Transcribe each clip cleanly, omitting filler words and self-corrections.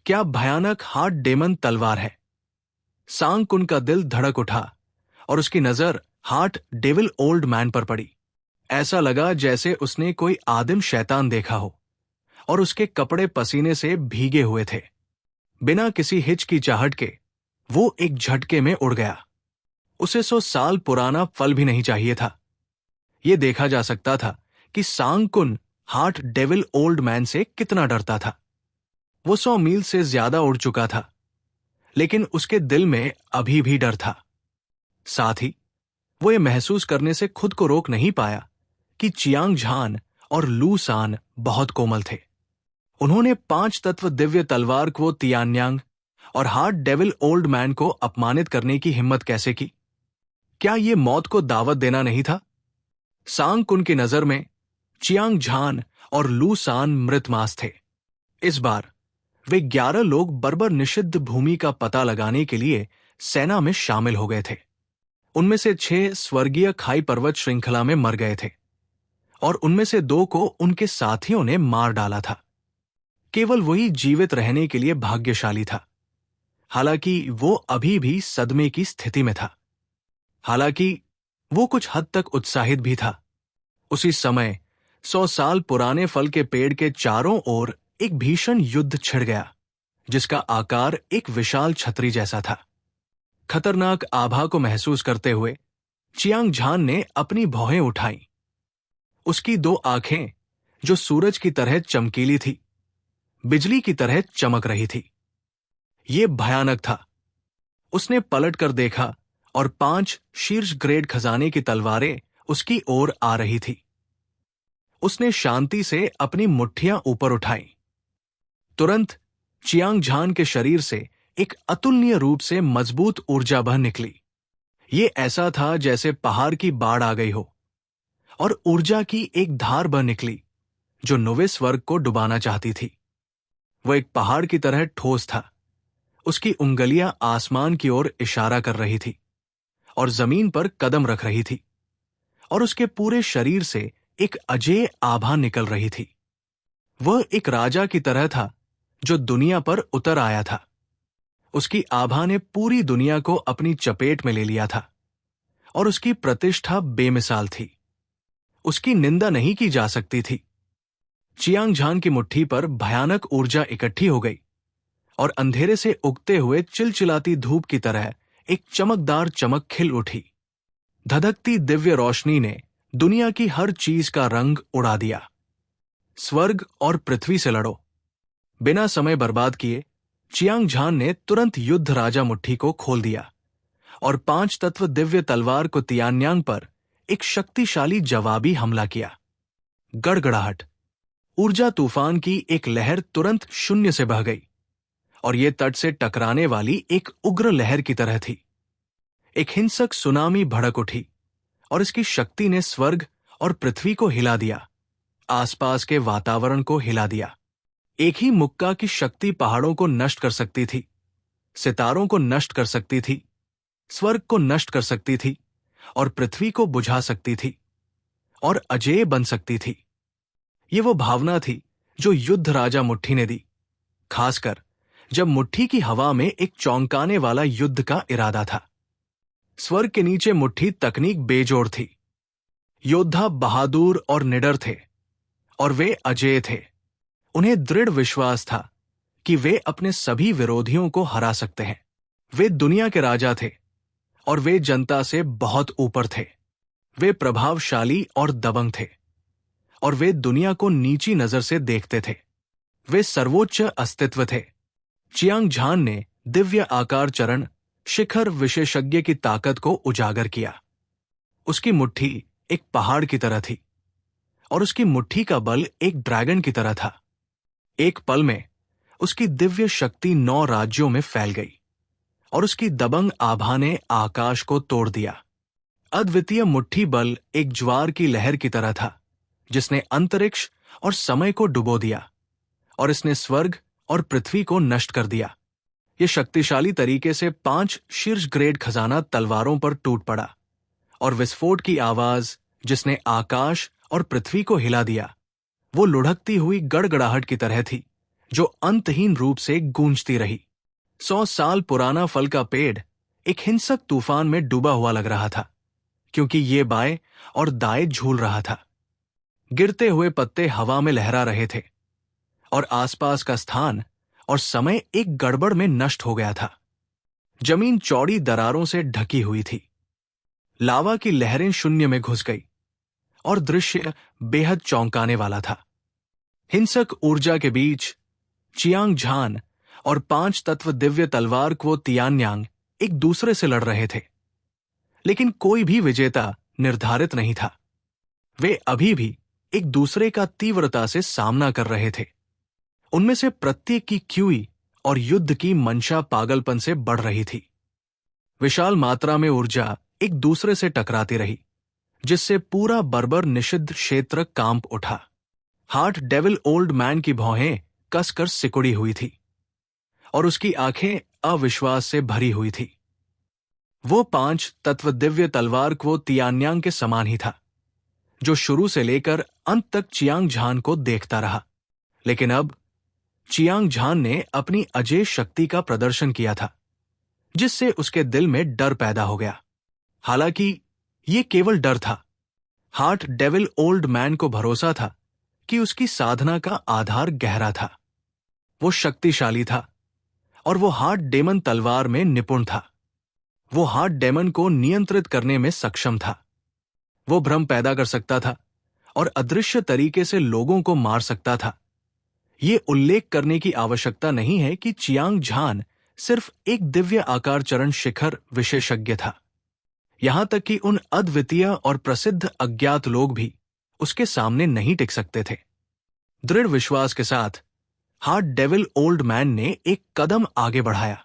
क्या भयानक heart daemon तलवार है। सांग कुन का दिल धड़क उठा और उसकी नजर हार्ट डेविल ओल्ड मैन पर पड़ी। ऐसा लगा जैसे उसने कोई आदिम शैतान देखा हो और उसके कपड़े पसीने से भीगे हुए थे। बिना किसी हिचकिचाहट के वो एक झटके में उड़ गया। उसे 100 साल पुराना फल भी नहीं चाहिए था। यह देखा जा सकता था कि सांग कुन हार्ट डेविल ओल्ड मैन से कितना डरता था। वो 100 मील से ज्यादा उड़ चुका था, लेकिन उसके दिल में अभी भी डर था। साथ ही वो ये महसूस करने से खुद को रोक नहीं पाया कि चियांग झान और लू सान बहुत कोमल थे। उन्होंने 5 तत्व दिव्य तलवार को तियान्यांग और हार्ट डेविल ओल्ड मैन को अपमानित करने की हिम्मत कैसे की? क्या ये मौत को दावत देना नहीं था? सांग कुन की नजर में चियांग झान और लू सान मृत मांस थे। इस बार वे 11 लोग बर्बर निषिद्ध भूमि का पता लगाने के लिए सेना में शामिल हो गए थे। उनमें से 6 स्वर्गीय खाई पर्वत श्रृंखला में मर गए थे और उनमें से 2 को उनके साथियों ने मार डाला था। केवल वही जीवित रहने के लिए भाग्यशाली था। हालांकि वो अभी भी सदमे की स्थिति में था। हालांकि वो कुछ हद तक उत्साहित भी था। उसी समय 100 साल पुराने फल के पेड़ के चारों ओर एक भीषण युद्ध छिड़ गया, जिसका आकार एक विशाल छतरी जैसा था। खतरनाक आभा को महसूस करते हुए चियांग झान ने अपनी भौहें उठाई। उसकी 2 आंखें, जो सूरज की तरह चमकीली थी, बिजली की तरह चमक रही थी। यह भयानक था। उसने पलट कर देखा और 5 शीर्ष ग्रेड खजाने की तलवारें उसकी ओर आ रही थी। उसने शांति से अपनी मुट्ठियां ऊपर उठाई। तुरंत चियांग झान के शरीर से एक अतुलनीय रूप से मजबूत ऊर्जा बह निकली। ये ऐसा था जैसे पहाड़ की बाढ़ आ गई हो और ऊर्जा की एक धार बह निकली जो नौवें स्वर्ग को डुबाना चाहती थी। वो एक पहाड़ की तरह ठोस था। उसकी उंगलियां आसमान की ओर इशारा कर रही थी और जमीन पर कदम रख रही थी, और उसके पूरे शरीर से एक अजेय आभा निकल रही थी। वह एक राजा की तरह था जो दुनिया पर उतर आया था। उसकी आभा ने पूरी दुनिया को अपनी चपेट में ले लिया था और उसकी प्रतिष्ठा बेमिसाल थी। उसकी निंदा नहीं की जा सकती थी। चियांग झान की मुट्ठी पर भयानक ऊर्जा इकट्ठी हो गई और अंधेरे से उगते हुए चिलचिलाती धूप की तरह एक चमकदार चमक खिल उठी। धधकती दिव्य रोशनी ने दुनिया की हर चीज का रंग उड़ा दिया। स्वर्ग और पृथ्वी से लड़ो। बिना समय बर्बाद किए चियांग झान ने तुरंत युद्ध राजा मुट्ठी को खोल दिया और 5 तत्व दिव्य तलवार को तियान्यांग पर एक शक्तिशाली जवाबी हमला किया। गड़गड़ाहट, ऊर्जा तूफान की एक लहर तुरंत शून्य से बह गई और यह तट से टकराने वाली एक उग्र लहर की तरह थी। एक हिंसक सुनामी भड़क उठी और इसकी शक्ति ने स्वर्ग और पृथ्वी को हिला दिया, आसपास के वातावरण को हिला दिया। एक ही मुक्का की शक्ति पहाड़ों को नष्ट कर सकती थी, सितारों को नष्ट कर सकती थी, स्वर्ग को नष्ट कर सकती थी और पृथ्वी को बुझा सकती थी और अजेय बन सकती थी। ये वो भावना थी जो युद्ध राजा मुट्ठी ने दी, खासकर जब मुट्ठी की हवा में एक चौंकाने वाला युद्ध का इरादा था। स्वर्ग के नीचे मुट्ठी तकनीक बेजोड़ थी। योद्धा बहादुर और निडर थे और वे अजेय थे। उन्हें दृढ़ विश्वास था कि वे अपने सभी विरोधियों को हरा सकते हैं। वे दुनिया के राजा थे और वे जनता से बहुत ऊपर थे। वे प्रभावशाली और दबंग थे और वे दुनिया को नीची नजर से देखते थे। वे सर्वोच्च अस्तित्व थे। चियांग झान ने दिव्य आकार चरण शिखर विशेषज्ञ की ताकत को उजागर किया। उसकी मुट्ठी एक पहाड़ की तरह थी और उसकी मुट्ठी का बल एक ड्रैगन की तरह था। एक पल में उसकी दिव्य शक्ति 9 राज्यों में फैल गई और उसकी दबंग आभा ने आकाश को तोड़ दिया। अद्वितीय मुट्ठी बल एक ज्वार की लहर की तरह था जिसने अंतरिक्ष और समय को डुबो दिया और इसने स्वर्ग और पृथ्वी को नष्ट कर दिया। यह शक्तिशाली तरीके से 5 शीर्ष ग्रेड खजाना तलवारों पर टूट पड़ा और विस्फोट की आवाज जिसने आकाश और पृथ्वी को हिला दिया, वो लुढ़कती हुई गड़गड़ाहट की तरह थी जो अंतहीन रूप से गूंजती रही। 100 साल पुराना फल का पेड़ एक हिंसक तूफान में डूबा हुआ लग रहा था, क्योंकि ये बाएं और दाएं झूल रहा था। गिरते हुए पत्ते हवा में लहरा रहे थे और आसपास का स्थान और समय एक गड़बड़ में नष्ट हो गया था। जमीन चौड़ी दरारों से ढकी हुई थी। लावा की लहरें शून्य में घुस गई और दृश्य बेहद चौंकाने वाला था। हिंसक ऊर्जा के बीच चियांग झान और 5 तत्व दिव्य तलवार क्वो तियान्यांग एक दूसरे से लड़ रहे थे, लेकिन कोई भी विजेता निर्धारित नहीं था। वे अभी भी एक दूसरे का तीव्रता से सामना कर रहे थे। उनमें से प्रत्येक की क्यूई और युद्ध की मंशा पागलपन से बढ़ रही थी। विशाल मात्रा में ऊर्जा एक दूसरे से टकराती रही, जिससे पूरा बर्बर निषिद्ध क्षेत्र कांप उठा। हार्ट डेविल ओल्ड मैन की भौहें कसकर सिकुड़ी हुई थी और उसकी आंखें अविश्वास से भरी हुई थी। वो 5 तत्व दिव्य तलवार क्वो तियान्यांग के समान ही था, जो शुरू से लेकर अंत तक चियांग झान को देखता रहा। लेकिन अब चियांग झान ने अपनी अजेय शक्ति का प्रदर्शन किया था, जिससे उसके दिल में डर पैदा हो गया। हालांकि ये केवल डर था। हार्ट डेविल ओल्ड मैन को भरोसा था कि उसकी साधना का आधार गहरा था। वो शक्तिशाली था और वो हार्ट डेमन तलवार में निपुण था। वो हार्ट डेमन को नियंत्रित करने में सक्षम था। वो भ्रम पैदा कर सकता था और अदृश्य तरीके से लोगों को मार सकता था। ये उल्लेख करने की आवश्यकता नहीं है कि चियांग झान सिर्फ एक दिव्य आकार चरण शिखर विशेषज्ञ था। यहां तक कि उन अद्वितीय और प्रसिद्ध अज्ञात लोग भी उसके सामने नहीं टिक सकते थे। दृढ़ विश्वास के साथ हार्ट डेविल ओल्ड मैन ने एक कदम आगे बढ़ाया।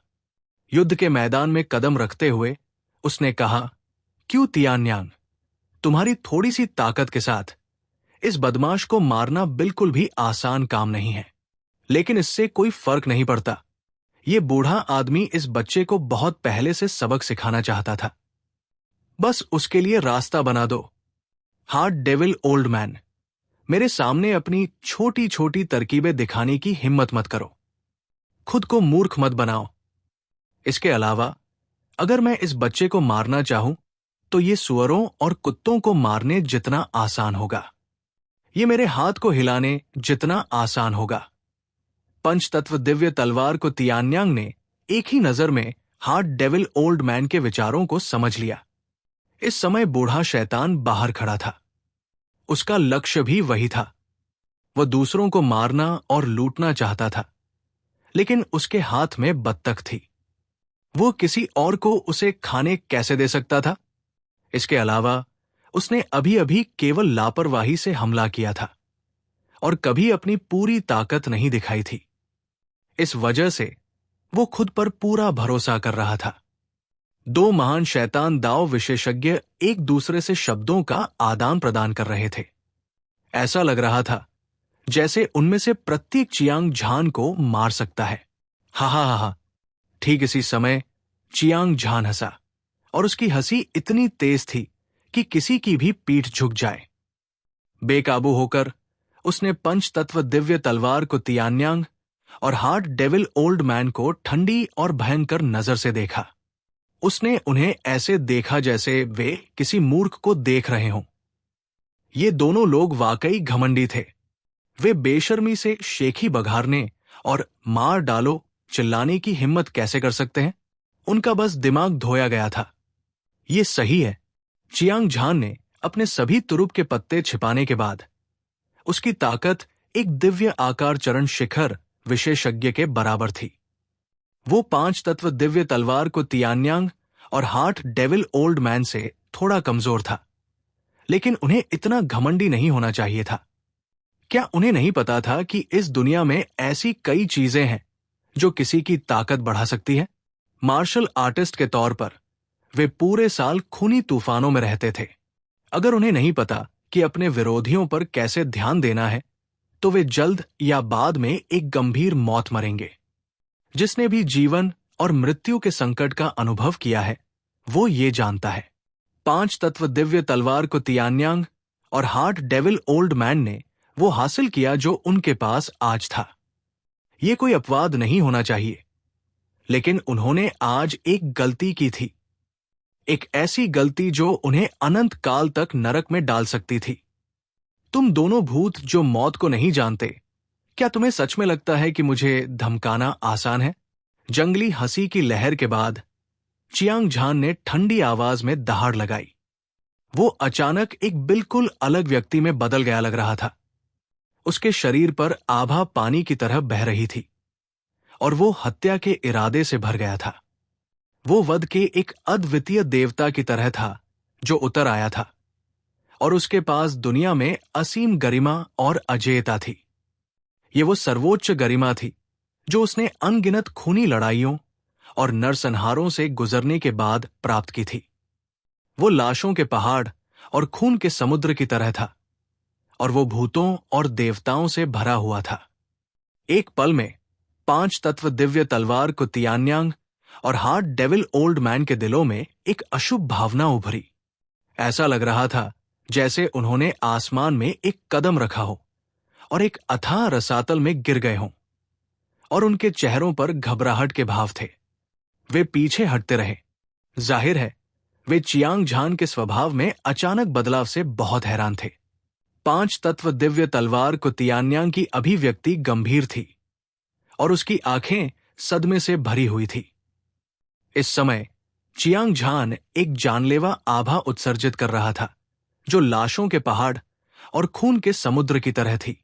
युद्ध के मैदान में कदम रखते हुए उसने कहा, क्यों तियान्यांग, तुम्हारी थोड़ी सी ताकत के साथ इस बदमाश को मारना बिल्कुल भी आसान काम नहीं है, लेकिन इससे कोई फर्क नहीं पड़ता। ये बूढ़ा आदमी इस बच्चे को बहुत पहले से सबक सिखाना चाहता था। बस उसके लिए रास्ता बना दो। हार्ट डेविल ओल्ड मैन, मेरे सामने अपनी छोटी छोटी तरकीबें दिखाने की हिम्मत मत करो। खुद को मूर्ख मत बनाओ। इसके अलावा अगर मैं इस बच्चे को मारना चाहूं तो ये सुअरों और कुत्तों को मारने जितना आसान होगा। ये मेरे हाथ को हिलाने जितना आसान होगा। पंचतत्व दिव्य तलवार को तियान्यांग ने एक ही नजर में हार्ट डेविल ओल्ड मैन के विचारों को समझ लिया। इस समय बूढ़ा शैतान बाहर खड़ा था। उसका लक्ष्य भी वही था। वह दूसरों को मारना और लूटना चाहता था, लेकिन उसके हाथ में बत्तख थी। वो किसी और को उसे खाने कैसे दे सकता था? इसके अलावा उसने अभी अभी केवल लापरवाही से हमला किया था और कभी अपनी पूरी ताकत नहीं दिखाई थी। इस वजह से वो खुद पर पूरा भरोसा कर रहा था। 2 महान शैतान दाव विशेषज्ञ एक दूसरे से शब्दों का आदान प्रदान कर रहे थे। ऐसा लग रहा था जैसे उनमें से प्रत्येक चियांग झान को मार सकता है। हा हा हा हा। ठीक इसी समय चियांग झान हंसा और उसकी हंसी इतनी तेज थी कि किसी की भी पीठ झुक जाए। बेकाबू होकर उसने पंच तत्व दिव्य तलवार को तियान्यांग और हार्ट डेविल ओल्ड मैन को ठंडी और भयंकर नजर से देखा। उसने उन्हें ऐसे देखा जैसे वे किसी मूर्ख को देख रहे हों। ये दोनों लोग वाकई घमंडी थे। वे बेशर्मी से शेखी बघारने और मार डालो चिल्लाने की हिम्मत कैसे कर सकते हैं? उनका बस दिमाग धोया गया था। ये सही है। चियांग झान ने अपने सभी तुरुप के पत्ते छिपाने के बाद उसकी ताकत एक दिव्य आकार चरण शिखर विशेषज्ञ के बराबर थी। वो 5 तत्व दिव्य तलवार को तियान्यांग और हार्ट डेविल ओल्ड मैन से थोड़ा कमजोर था, लेकिन उन्हें इतना घमंडी नहीं होना चाहिए था। क्या उन्हें नहीं पता था कि इस दुनिया में ऐसी कई चीजें हैं जो किसी की ताकत बढ़ा सकती है? मार्शल आर्टिस्ट के तौर पर वे पूरे साल खूनी तूफानों में रहते थे। अगर उन्हें नहीं पता कि अपने विरोधियों पर कैसे ध्यान देना है, तो वे जल्द या बाद में एक गंभीर मौत मरेंगे। जिसने भी जीवन और मृत्यु के संकट का अनुभव किया है, वो ये जानता है। 5 तत्व दिव्य तलवार को तियान्यांग और हार्ट डेविल ओल्ड मैन ने वो हासिल किया जो उनके पास आज था। ये कोई अपवाद नहीं होना चाहिए, लेकिन उन्होंने आज एक गलती की थी, एक ऐसी गलती जो उन्हें अनंत काल तक नरक में डाल सकती थी। तुम दोनों भूत जो मौत को नहीं जानते, क्या तुम्हें सच में लगता है कि मुझे धमकाना आसान है? जंगली हंसी की लहर के बाद चियांग झान ने ठंडी आवाज में दहाड़ लगाई। वो अचानक एक बिल्कुल अलग व्यक्ति में बदल गया लग रहा था। उसके शरीर पर आभा पानी की तरह बह रही थी और वो हत्या के इरादे से भर गया था। वो वध के एक अद्वितीय देवता की तरह था जो उतर आया था, और उसके पास दुनिया में असीम गरिमा और अजेयता थी। ये वो सर्वोच्च गरिमा थी जो उसने अनगिनत खूनी लड़ाइयों और नरसंहारों से गुजरने के बाद प्राप्त की थी। वो लाशों के पहाड़ और खून के समुद्र की तरह था, और वो भूतों और देवताओं से भरा हुआ था। एक पल में 5 तत्व दिव्य तलवार को तियान्यांग और हार्ड डेविल ओल्ड मैन के दिलों में एक अशुभ भावना उभरी। ऐसा लग रहा था जैसे उन्होंने आसमान में एक कदम रखा हो और एक अथाह रसातल में गिर गए हों, और उनके चेहरों पर घबराहट के भाव थे। वे पीछे हटते रहे। जाहिर है वे चियांग झान के स्वभाव में अचानक बदलाव से बहुत हैरान थे। 5 तत्व दिव्य तलवार को तियान्यांग की अभिव्यक्ति गंभीर थी और उसकी आंखें सदमे से भरी हुई थी। इस समय चियांग झान एक जानलेवा आभा उत्सर्जित कर रहा था जो लाशों के पहाड़ और खून के समुद्र की तरह थी।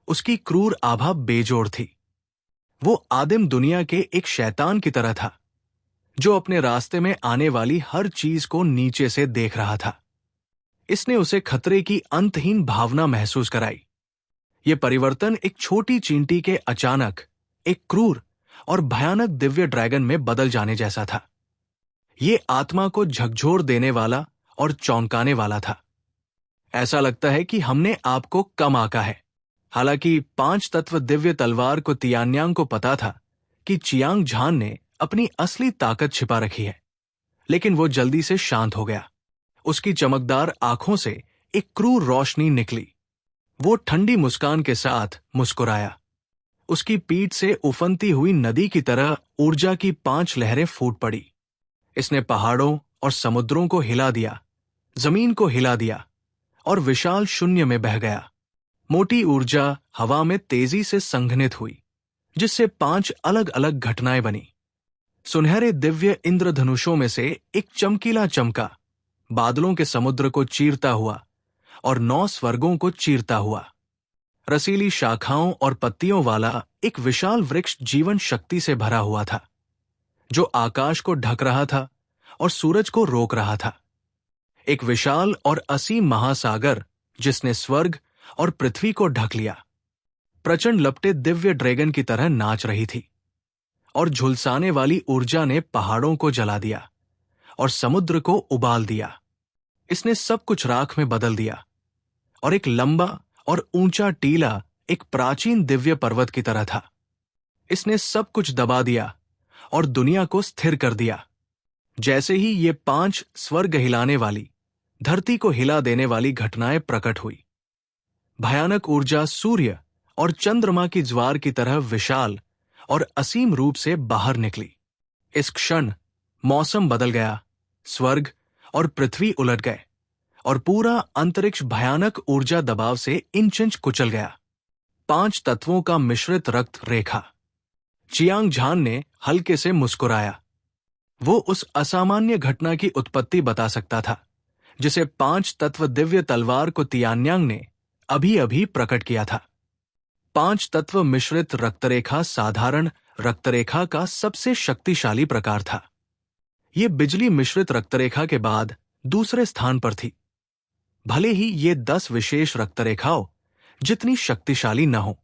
उसकी क्रूर आभा बेजोड़ थी। वो आदिम दुनिया के एक शैतान की तरह था जो अपने रास्ते में आने वाली हर चीज को नीचे से देख रहा था। इसने उसे खतरे की अंतहीन भावना महसूस कराई। ये परिवर्तन एक छोटी चींटी के अचानक एक क्रूर और भयानक दिव्य ड्रैगन में बदल जाने जैसा था। ये आत्मा को झकझोर देने वाला और चौंकाने वाला था। ऐसा लगता है कि हमने आपको कम आंका है। हालांकि 5 तत्व दिव्य तलवार को तियान्यांग को पता था कि चियांग झान ने अपनी असली ताकत छिपा रखी है, लेकिन वो जल्दी से शांत हो गया। उसकी चमकदार आंखों से एक क्रूर रोशनी निकली। वो ठंडी मुस्कान के साथ मुस्कुराया। उसकी पीठ से उफनती हुई नदी की तरह ऊर्जा की 5 लहरें फूट पड़ी। इसने पहाड़ों और समुद्रों को हिला दिया, जमीन को हिला दिया और विशाल शून्य में बह गया। मोटी ऊर्जा हवा में तेजी से संघनित हुई, जिससे 5 अलग अलग घटनाएं बनी। सुनहरे दिव्य इंद्रधनुषों में से एक चमकीला चमका बादलों के समुद्र को चीरता हुआ और 9 स्वर्गों को चीरता हुआ। रसीली शाखाओं और पत्तियों वाला एक विशाल वृक्ष जीवन शक्ति से भरा हुआ था, जो आकाश को ढक रहा था और सूरज को रोक रहा था। एक विशाल और असीम महासागर जिसने स्वर्ग और पृथ्वी को ढक लिया, प्रचंड लपटे दिव्य ड्रैगन की तरह नाच रही थी, और झुलसाने वाली ऊर्जा ने पहाड़ों को जला दिया और समुद्र को उबाल दिया। इसने सब कुछ राख में बदल दिया, और एक लंबा और ऊंचा टीला एक प्राचीन दिव्य पर्वत की तरह था। इसने सब कुछ दबा दिया और दुनिया को स्थिर कर दिया। जैसे ही ये 5 स्वर्ग हिलाने वाली, धरती को हिला देने वाली घटनाएं प्रकट हुई, भयानक ऊर्जा सूर्य और चंद्रमा की ज्वार की तरह विशाल और असीम रूप से बाहर निकली। इस क्षण मौसम बदल गया, स्वर्ग और पृथ्वी उलट गए, और पूरा अंतरिक्ष भयानक ऊर्जा दबाव से इंच इंच कुचल गया। 5 तत्वों का मिश्रित रक्त रेखा। चियांग झान ने हल्के से मुस्कुराया। वो उस असामान्य घटना की उत्पत्ति बता सकता था जिसे 5 तत्व दिव्य तलवार को तियान्यांग ने अभी अभी प्रकट किया था। 5 तत्व मिश्रित रक्तरेखा साधारण रक्तरेखा का सबसे शक्तिशाली प्रकार था। ये बिजली मिश्रित रक्तरेखा के बाद दूसरे स्थान पर थी, भले ही ये 10 विशेष रक्तरेखाओं जितनी शक्तिशाली न हो।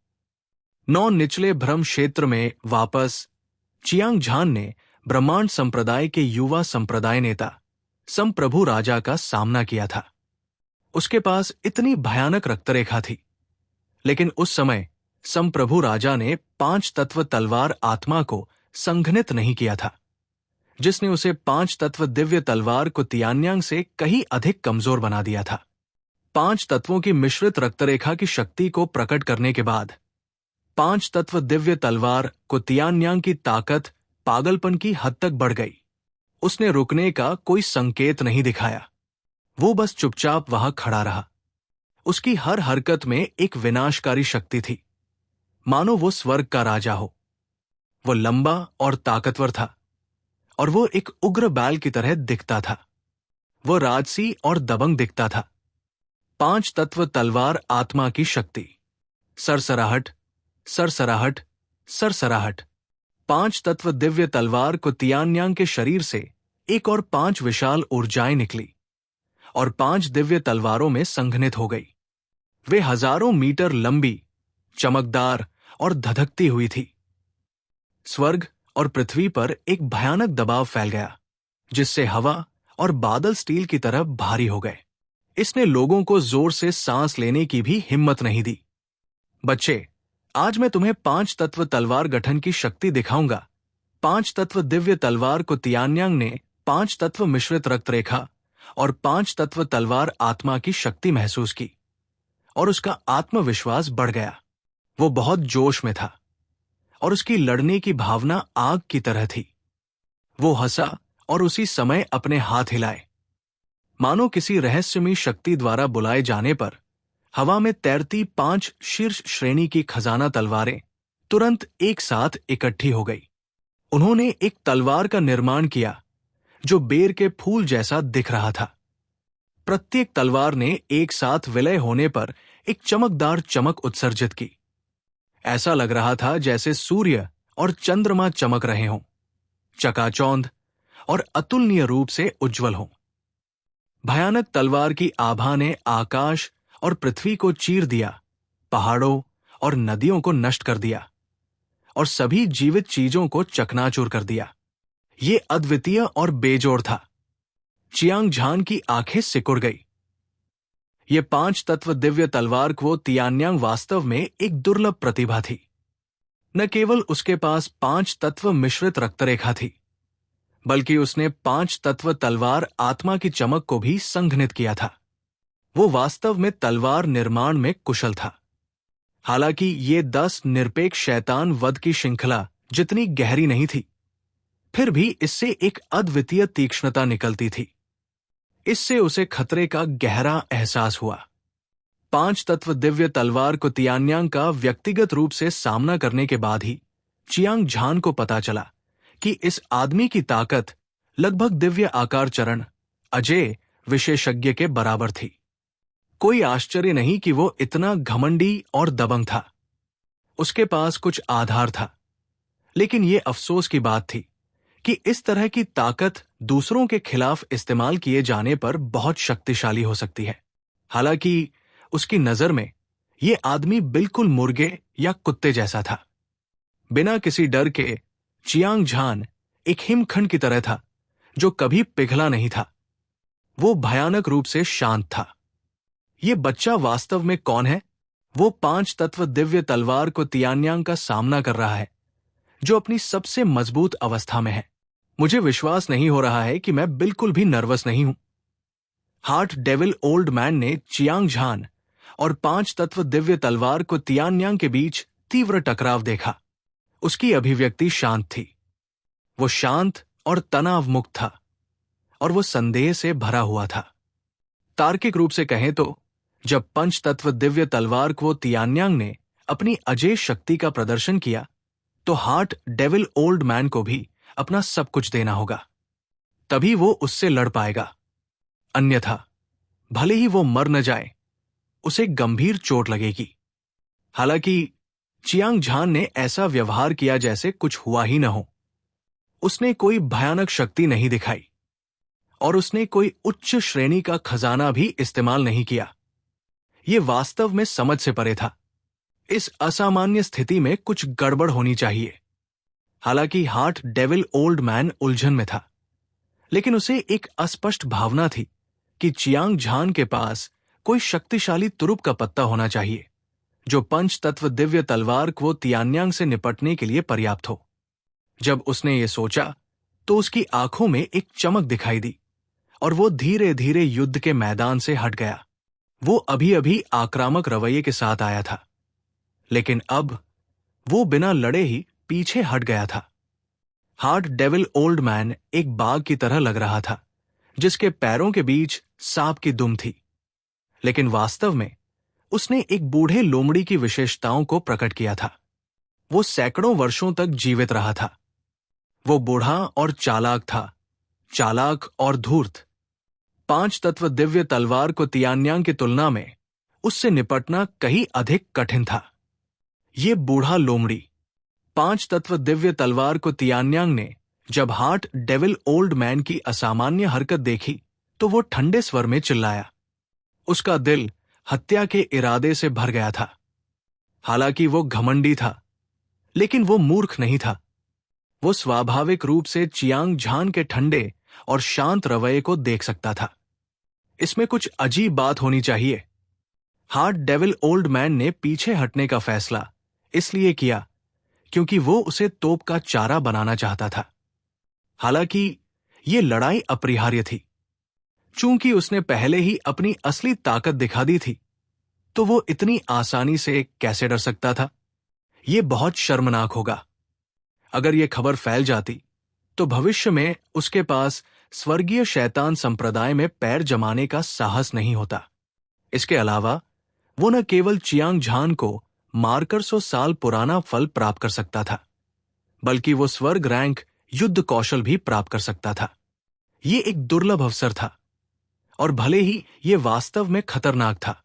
9 निचले भ्रम क्षेत्र में वापस चियांग झान ने ब्रह्मांड संप्रदाय के युवा संप्रदाय नेता संप्रभु राजा का सामना किया था। उसके पास इतनी भयानक रक्तरेखा थी, लेकिन उस समय संप्रभु राजा ने 5 तत्व तलवार आत्मा को संघनित नहीं किया था, जिसने उसे 5 तत्व दिव्य तलवार को तियान्यांग से कहीं अधिक कमजोर बना दिया था। 5 तत्वों की मिश्रित रक्तरेखा की शक्ति को प्रकट करने के बाद 5 तत्व दिव्य तलवार को तियान्यांग की ताकत पागलपन की हद तक बढ़ गई। उसने रुकने का कोई संकेत नहीं दिखाया। वो बस चुपचाप वहां खड़ा रहा। उसकी हर हरकत में एक विनाशकारी शक्ति थी, मानो वो स्वर्ग का राजा हो। वो लंबा और ताकतवर था, और वो एक उग्र बैल की तरह दिखता था। वो राजसी और दबंग दिखता था। 5 तत्व तलवार आत्मा की शक्ति। सरसराहट, सरसराहट, सरसराहट। 5 तत्व दिव्य तलवार को तियान्यांग के शरीर से एक और 5 विशाल ऊर्जाएं निकली और 5 दिव्य तलवारों में संघनित हो गई। वे हजारों मीटर लंबी, चमकदार और धधकती हुई थी। स्वर्ग और पृथ्वी पर एक भयानक दबाव फैल गया, जिससे हवा और बादल स्टील की तरह भारी हो गए। इसने लोगों को जोर से सांस लेने की भी हिम्मत नहीं दी। बच्चे, आज मैं तुम्हें 5 तत्व तलवार गठन की शक्ति दिखाऊंगा। 5 तत्व दिव्य तलवार को तियान्यांग ने 5 तत्व मिश्रित रक्त रेखा और 5 तत्व तलवार आत्मा की शक्ति महसूस की, और उसका आत्मविश्वास बढ़ गया। वो बहुत जोश में था, और उसकी लड़ने की भावना आग की तरह थी। वो हंसा और उसी समय अपने हाथ हिलाए, मानो किसी रहस्यमयी शक्ति द्वारा बुलाए जाने पर हवा में तैरती 5 शीर्ष श्रेणी की खजाना तलवारें तुरंत एक साथ इकट्ठी हो गई। उन्होंने एक तलवार का निर्माण किया जो बेर के फूल जैसा दिख रहा था। प्रत्येक तलवार ने एक साथ विलय होने पर एक चमकदार चमक उत्सर्जित की। ऐसा लग रहा था जैसे सूर्य और चंद्रमा चमक रहे हों, चकाचौंध और अतुलनीय रूप से उज्जवल हों। भयानक तलवार की आभा ने आकाश और पृथ्वी को चीर दिया, पहाड़ों और नदियों को नष्ट कर दिया, और सभी जीवित चीजों को चकनाचूर कर दिया। ये अद्वितीय और बेजोड़ था। चियांग झान की आंखें सिकुड़ गई। ये 5 तत्व दिव्य तलवार को तियान्यांग वास्तव में एक दुर्लभ प्रतिभा थी। न केवल उसके पास 5 तत्व मिश्रित रक्तरेखा थी, बल्कि उसने 5 तत्व तलवार आत्मा की चमक को भी संघनित किया था। वो वास्तव में तलवार निर्माण में कुशल था। हालांकि ये 10 निरपेक्ष शैतान वध की श्रृंखला जितनी गहरी नहीं थी, फिर भी इससे एक अद्वितीय तीक्ष्णता निकलती थी। इससे उसे खतरे का गहरा एहसास हुआ। 5 तत्व दिव्य तलवार को तियान्यांग का व्यक्तिगत रूप से सामना करने के बाद ही चियांग झान को पता चला कि इस आदमी की ताकत लगभग दिव्य आकार चरण अजय विशेषज्ञ के बराबर थी। कोई आश्चर्य नहीं कि वो इतना घमंडी और दबंग था। उसके पास कुछ आधार था, लेकिन ये अफसोस की बात थी कि इस तरह की ताकत दूसरों के खिलाफ इस्तेमाल किए जाने पर बहुत शक्तिशाली हो सकती है। हालांकि उसकी नजर में ये आदमी बिल्कुल मुर्गे या कुत्ते जैसा था। बिना किसी डर के चियांग झान एक हिमखंड की तरह था जो कभी पिघला नहीं था। वो भयानक रूप से शांत था। ये बच्चा वास्तव में कौन है? वो 5 तत्व दिव्य तलवार को तियान्यांग का सामना कर रहा है, जो अपनी सबसे मजबूत अवस्था में है। मुझे विश्वास नहीं हो रहा है कि मैं बिल्कुल भी नर्वस नहीं हूं। हार्ट डेविल ओल्ड मैन ने चियांग झान और 5 तत्व दिव्य तलवार को तियान्यांग के बीच तीव्र टकराव देखा। उसकी अभिव्यक्ति शांत थी। वो शांत और तनाव मुक्त था, और वो संदेह से भरा हुआ था। तार्किक रूप से कहें तो जब 5 तत्व दिव्य तलवार को तियान्यांग ने अपनी अजेय शक्ति का प्रदर्शन किया, तो हार्ट डेविल ओल्ड मैन को भी अपना सब कुछ देना होगा, तभी वो उससे लड़ पाएगा। अन्यथा भले ही वो मर न जाए, उसे गंभीर चोट लगेगी। हालांकि चियांग झान ने ऐसा व्यवहार किया जैसे कुछ हुआ ही न हो। उसने कोई भयानक शक्ति नहीं दिखाई, और उसने कोई उच्च श्रेणी का खजाना भी इस्तेमाल नहीं किया। ये वास्तव में समझ से परे था। इस असामान्य स्थिति में कुछ गड़बड़ होनी चाहिए। हालांकि हार्ट डेविल ओल्ड मैन उलझन में था, लेकिन उसे एक अस्पष्ट भावना थी कि चियांग झान के पास कोई शक्तिशाली तुरुप का पत्ता होना चाहिए, जो 5 तत्व दिव्य तलवार को तियान्यांग से निपटने के लिए पर्याप्त हो। जब उसने ये सोचा, तो उसकी आंखों में एक चमक दिखाई दी, और वो धीरे धीरे युद्ध के मैदान से हट गया। वो अभी अभी आक्रामक रवैये के साथ आया था, लेकिन अब वो बिना लड़े ही पीछे हट गया था। हार्ड डेविल ओल्ड मैन एक बाघ की तरह लग रहा था, जिसके पैरों के बीच सांप की दुम थी, लेकिन वास्तव में उसने एक बूढ़े लोमड़ी की विशेषताओं को प्रकट किया था। वो सैकड़ों वर्षों तक जीवित रहा था। वो बूढ़ा और चालाक था, चालाक और धूर्त। 5 तत्व दिव्य तलवार को तियान्यांग की तुलना में उससे निपटना कहीं अधिक कठिन था। ये बूढ़ा लोमड़ी 5 तत्व दिव्य तलवार को तियान्यांग ने जब हार्ट डेविल ओल्ड मैन की असामान्य हरकत देखी तो वो ठंडे स्वर में चिल्लाया। उसका दिल हत्या के इरादे से भर गया था। हालांकि वो घमंडी था, लेकिन वो मूर्ख नहीं था। वो स्वाभाविक रूप से चियांग झान के ठंडे और शांत रवैये को देख सकता था। इसमें कुछ अजीब बात होनी चाहिए। हार्ट डेविल ओल्ड मैन ने पीछे हटने का फैसला इसलिए किया क्योंकि वो उसे तोप का चारा बनाना चाहता था। हालांकि ये लड़ाई अपरिहार्य थी। चूंकि उसने पहले ही अपनी असली ताकत दिखा दी थी, तो वो इतनी आसानी से कैसे डर सकता था? ये बहुत शर्मनाक होगा। अगर ये खबर फैल जाती तो भविष्य में उसके पास स्वर्गीय शैतान संप्रदाय में पैर जमाने का साहस नहीं होता। इसके अलावा वो न केवल चियांग झान को मारकर 100 साल पुराना फल प्राप्त कर सकता था, बल्कि वो स्वर्ग रैंक युद्ध कौशल भी प्राप्त कर सकता था। ये एक दुर्लभ अवसर था, और भले ही ये वास्तव में खतरनाक था,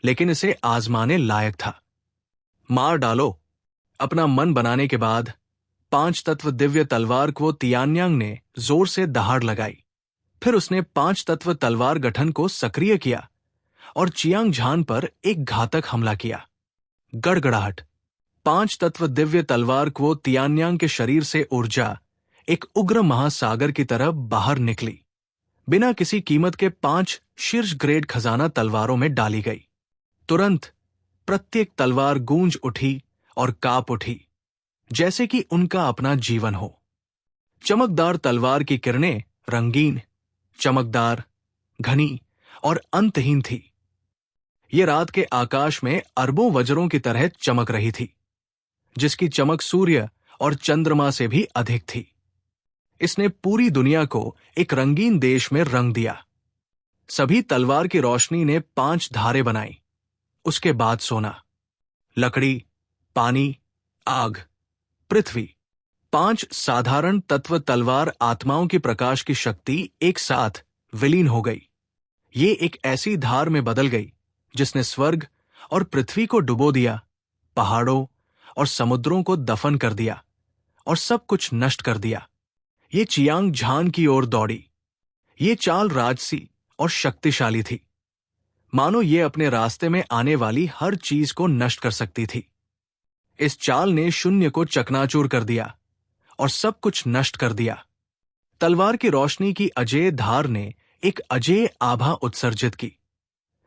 लेकिन इसे आजमाने लायक था। मार डालो। अपना मन बनाने के बाद 5 तत्व दिव्य तलवार को तियान्यांग ने जोर से दहाड़ लगाई। फिर उसने 5 तत्व तलवार गठन को सक्रिय किया और चियांग झान पर एक घातक हमला किया। गड़गड़ाहट। 5 तत्व दिव्य तलवार को तियान्यांग के शरीर से ऊर्जा एक उग्र महासागर की तरह बाहर निकली। बिना किसी कीमत के 5 शीर्ष ग्रेड खजाना तलवारों में डाली गई। तुरंत प्रत्येक तलवार गूंज उठी और कांप उठी, जैसे कि उनका अपना जीवन हो। चमकदार तलवार की किरणें रंगीन, चमकदार, घनी और अंतहीन थी। ये रात के आकाश में अरबों वज्रों की तरह चमक रही थी, जिसकी चमक सूर्य और चंद्रमा से भी अधिक थी। इसने पूरी दुनिया को एक रंगीन देश में रंग दिया। सभी तलवार की रोशनी ने 5 धारें बनाई, उसके बाद सोना, लकड़ी, पानी, आग, पृथ्वी। 5 साधारण तत्व तलवार आत्माओं की प्रकाश की शक्ति एक साथ विलीन हो गई। ये एक ऐसी धार में बदल गई जिसने स्वर्ग और पृथ्वी को डुबो दिया, पहाड़ों और समुद्रों को दफन कर दिया और सब कुछ नष्ट कर दिया। ये चियांग झान की ओर दौड़ी। ये चाल राजसी और शक्तिशाली थी, मानो ये अपने रास्ते में आने वाली हर चीज को नष्ट कर सकती थी। इस चाल ने शून्य को चकनाचूर कर दिया और सब कुछ नष्ट कर दिया। तलवार की रोशनी की अजेय धार ने एक अजेय आभा उत्सर्जित की,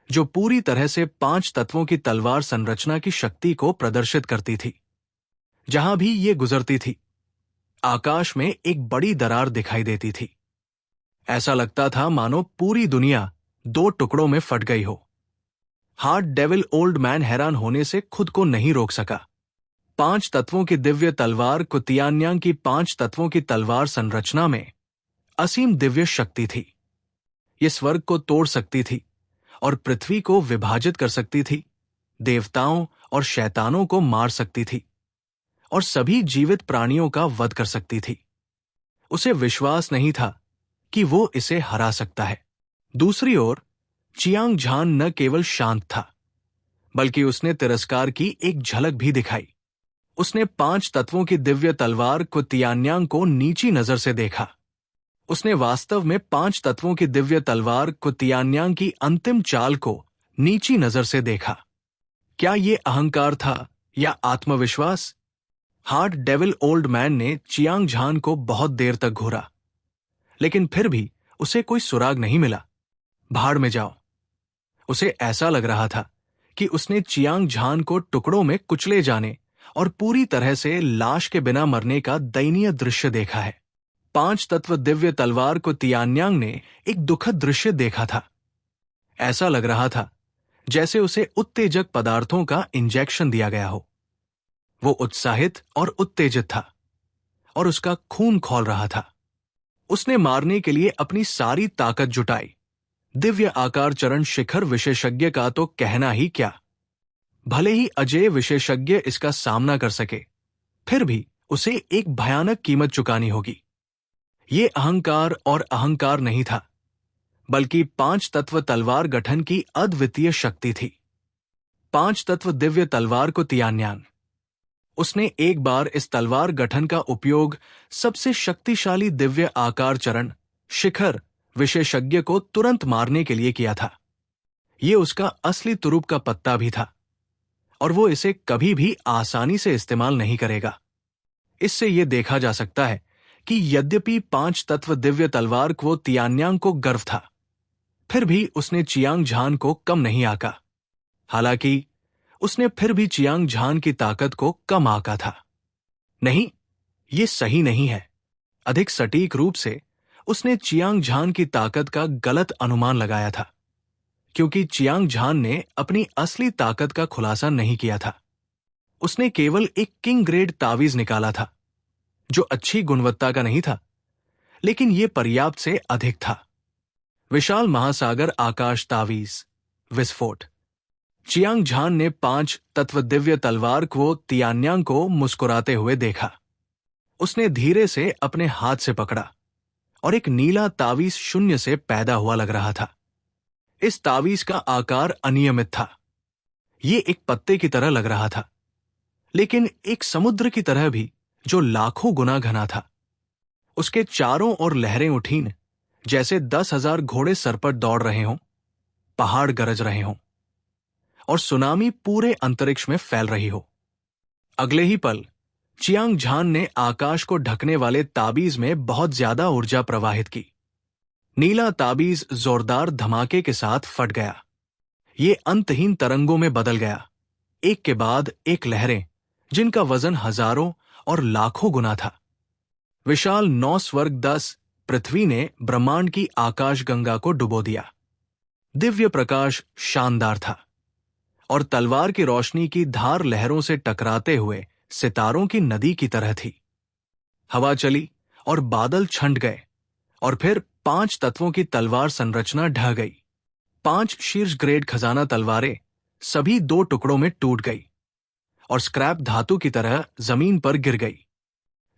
जो पूरी तरह से 5 तत्वों की तलवार संरचना की शक्ति को प्रदर्शित करती थी। जहां भी ये गुजरती थी, आकाश में एक बड़ी दरार दिखाई देती थी। ऐसा लगता था मानो पूरी दुनिया 2 टुकड़ों में फट गई हो। हार्ट डेविल ओल्ड मैन हैरान होने से खुद को नहीं रोक सका। 5 तत्वों की दिव्य तलवार को तियान्यांग की 5 तत्वों की तलवार संरचना में असीम दिव्य शक्ति थी। ये स्वर्ग को तोड़ सकती थी और पृथ्वी को विभाजित कर सकती थी, देवताओं और शैतानों को मार सकती थी और सभी जीवित प्राणियों का वध कर सकती थी। उसे विश्वास नहीं था कि वो इसे हरा सकता है। दूसरी ओर चियांग झान न केवल शांत था, बल्कि उसने तिरस्कार की एक झलक भी दिखाई। उसने 5 तत्वों की दिव्य तलवार को तियान्यांग को नीची नजर से देखा। उसने वास्तव में 5 तत्वों की दिव्य तलवार को तियान्यांग की अंतिम चाल को नीची नजर से देखा। क्या ये अहंकार था या आत्मविश्वास? हार्ट डेविल ओल्ड मैन ने चियांग झान को बहुत देर तक घूरा, लेकिन फिर भी उसे कोई सुराग नहीं मिला। भाड़ में जाओ। उसे ऐसा लग रहा था कि उसने चियांग झान को टुकड़ों में कुचले जाने और पूरी तरह से लाश के बिना मरने का दयनीय दृश्य देखा है। 5 तत्व दिव्य तलवार को तियान्यांग ने एक दुखद दृश्य देखा था। ऐसा लग रहा था जैसे उसे उत्तेजक पदार्थों का इंजेक्शन दिया गया हो। वो उत्साहित और उत्तेजित था और उसका खून खौल रहा था। उसने मारने के लिए अपनी सारी ताकत जुटाई। दिव्य आकार चरण शिखर विशेषज्ञ का तो कहना ही क्या। भले ही अजय विशेषज्ञ इसका सामना कर सके, फिर भी उसे एक भयानक कीमत चुकानी होगी। ये अहंकार और अहंकार नहीं था, बल्कि 5 तत्व तलवार गठन की अद्वितीय शक्ति थी। 5 तत्व दिव्य तलवार को तियान्यान। उसने एक बार इस तलवार गठन का उपयोग सबसे शक्तिशाली दिव्य आकार चरण शिखर विशेषज्ञ को तुरंत मारने के लिए किया था। यह उसका असली तुरुप का पत्ता भी था और वो इसे कभी भी आसानी से इस्तेमाल नहीं करेगा। इससे यह देखा जा सकता है कि यद्यपि 5 तत्व दिव्य तलवार को तियान्यांग को गर्व था, फिर भी उसने चियांग झान को कम नहीं आंका। हालांकि उसने फिर भी चियांग झान की ताकत को कम आंका था। नहीं, ये सही नहीं है। अधिक सटीक रूप से उसने चियांग झान की ताकत का गलत अनुमान लगाया था, क्योंकि चियांग झान ने अपनी असली ताकत का खुलासा नहीं किया था। उसने केवल एक किंग ग्रेड तावीज निकाला था, जो अच्छी गुणवत्ता का नहीं था, लेकिन यह पर्याप्त से अधिक था। विशाल महासागर आकाश तावीज विस्फोट। चियांग झान ने 5 तत्व दिव्य तलवार को तियान्यांग को मुस्कुराते हुए देखा। उसने धीरे से अपने हाथ से पकड़ा और एक नीला तावीज शून्य से पैदा हुआ लग रहा था। इस तावीज का आकार अनियमित था। यह एक पत्ते की तरह लग रहा था, लेकिन एक समुद्र की तरह भी, जो लाखों गुना घना था। उसके चारों ओर लहरें उठीं, जैसे 10,000 घोड़े सर पर दौड़ रहे हों, पहाड़ गरज रहे हों और सुनामी पूरे अंतरिक्ष में फैल रही हो। अगले ही पल चियांग झान ने आकाश को ढकने वाले ताबीज में बहुत ज्यादा ऊर्जा प्रवाहित की। नीला ताबीज जोरदार धमाके के साथ फट गया। ये अंतहीन तरंगों में बदल गया, एक के बाद एक लहरें, जिनका वजन हजारों और लाखों गुना था। विशाल 9 स्वर्ग 10 पृथ्वी ने ब्रह्मांड की आकाशगंगा को डुबो दिया। दिव्य प्रकाश शानदार था और तलवार की रोशनी की धार लहरों से टकराते हुए सितारों की नदी की तरह थी। हवा चली और बादल छंट गए और फिर 5 तत्वों की तलवार संरचना ढह गई। 5 शीर्ष ग्रेड खजाना तलवारें सभी 2 टुकड़ों में टूट गई और स्क्रैप धातु की तरह जमीन पर गिर गई।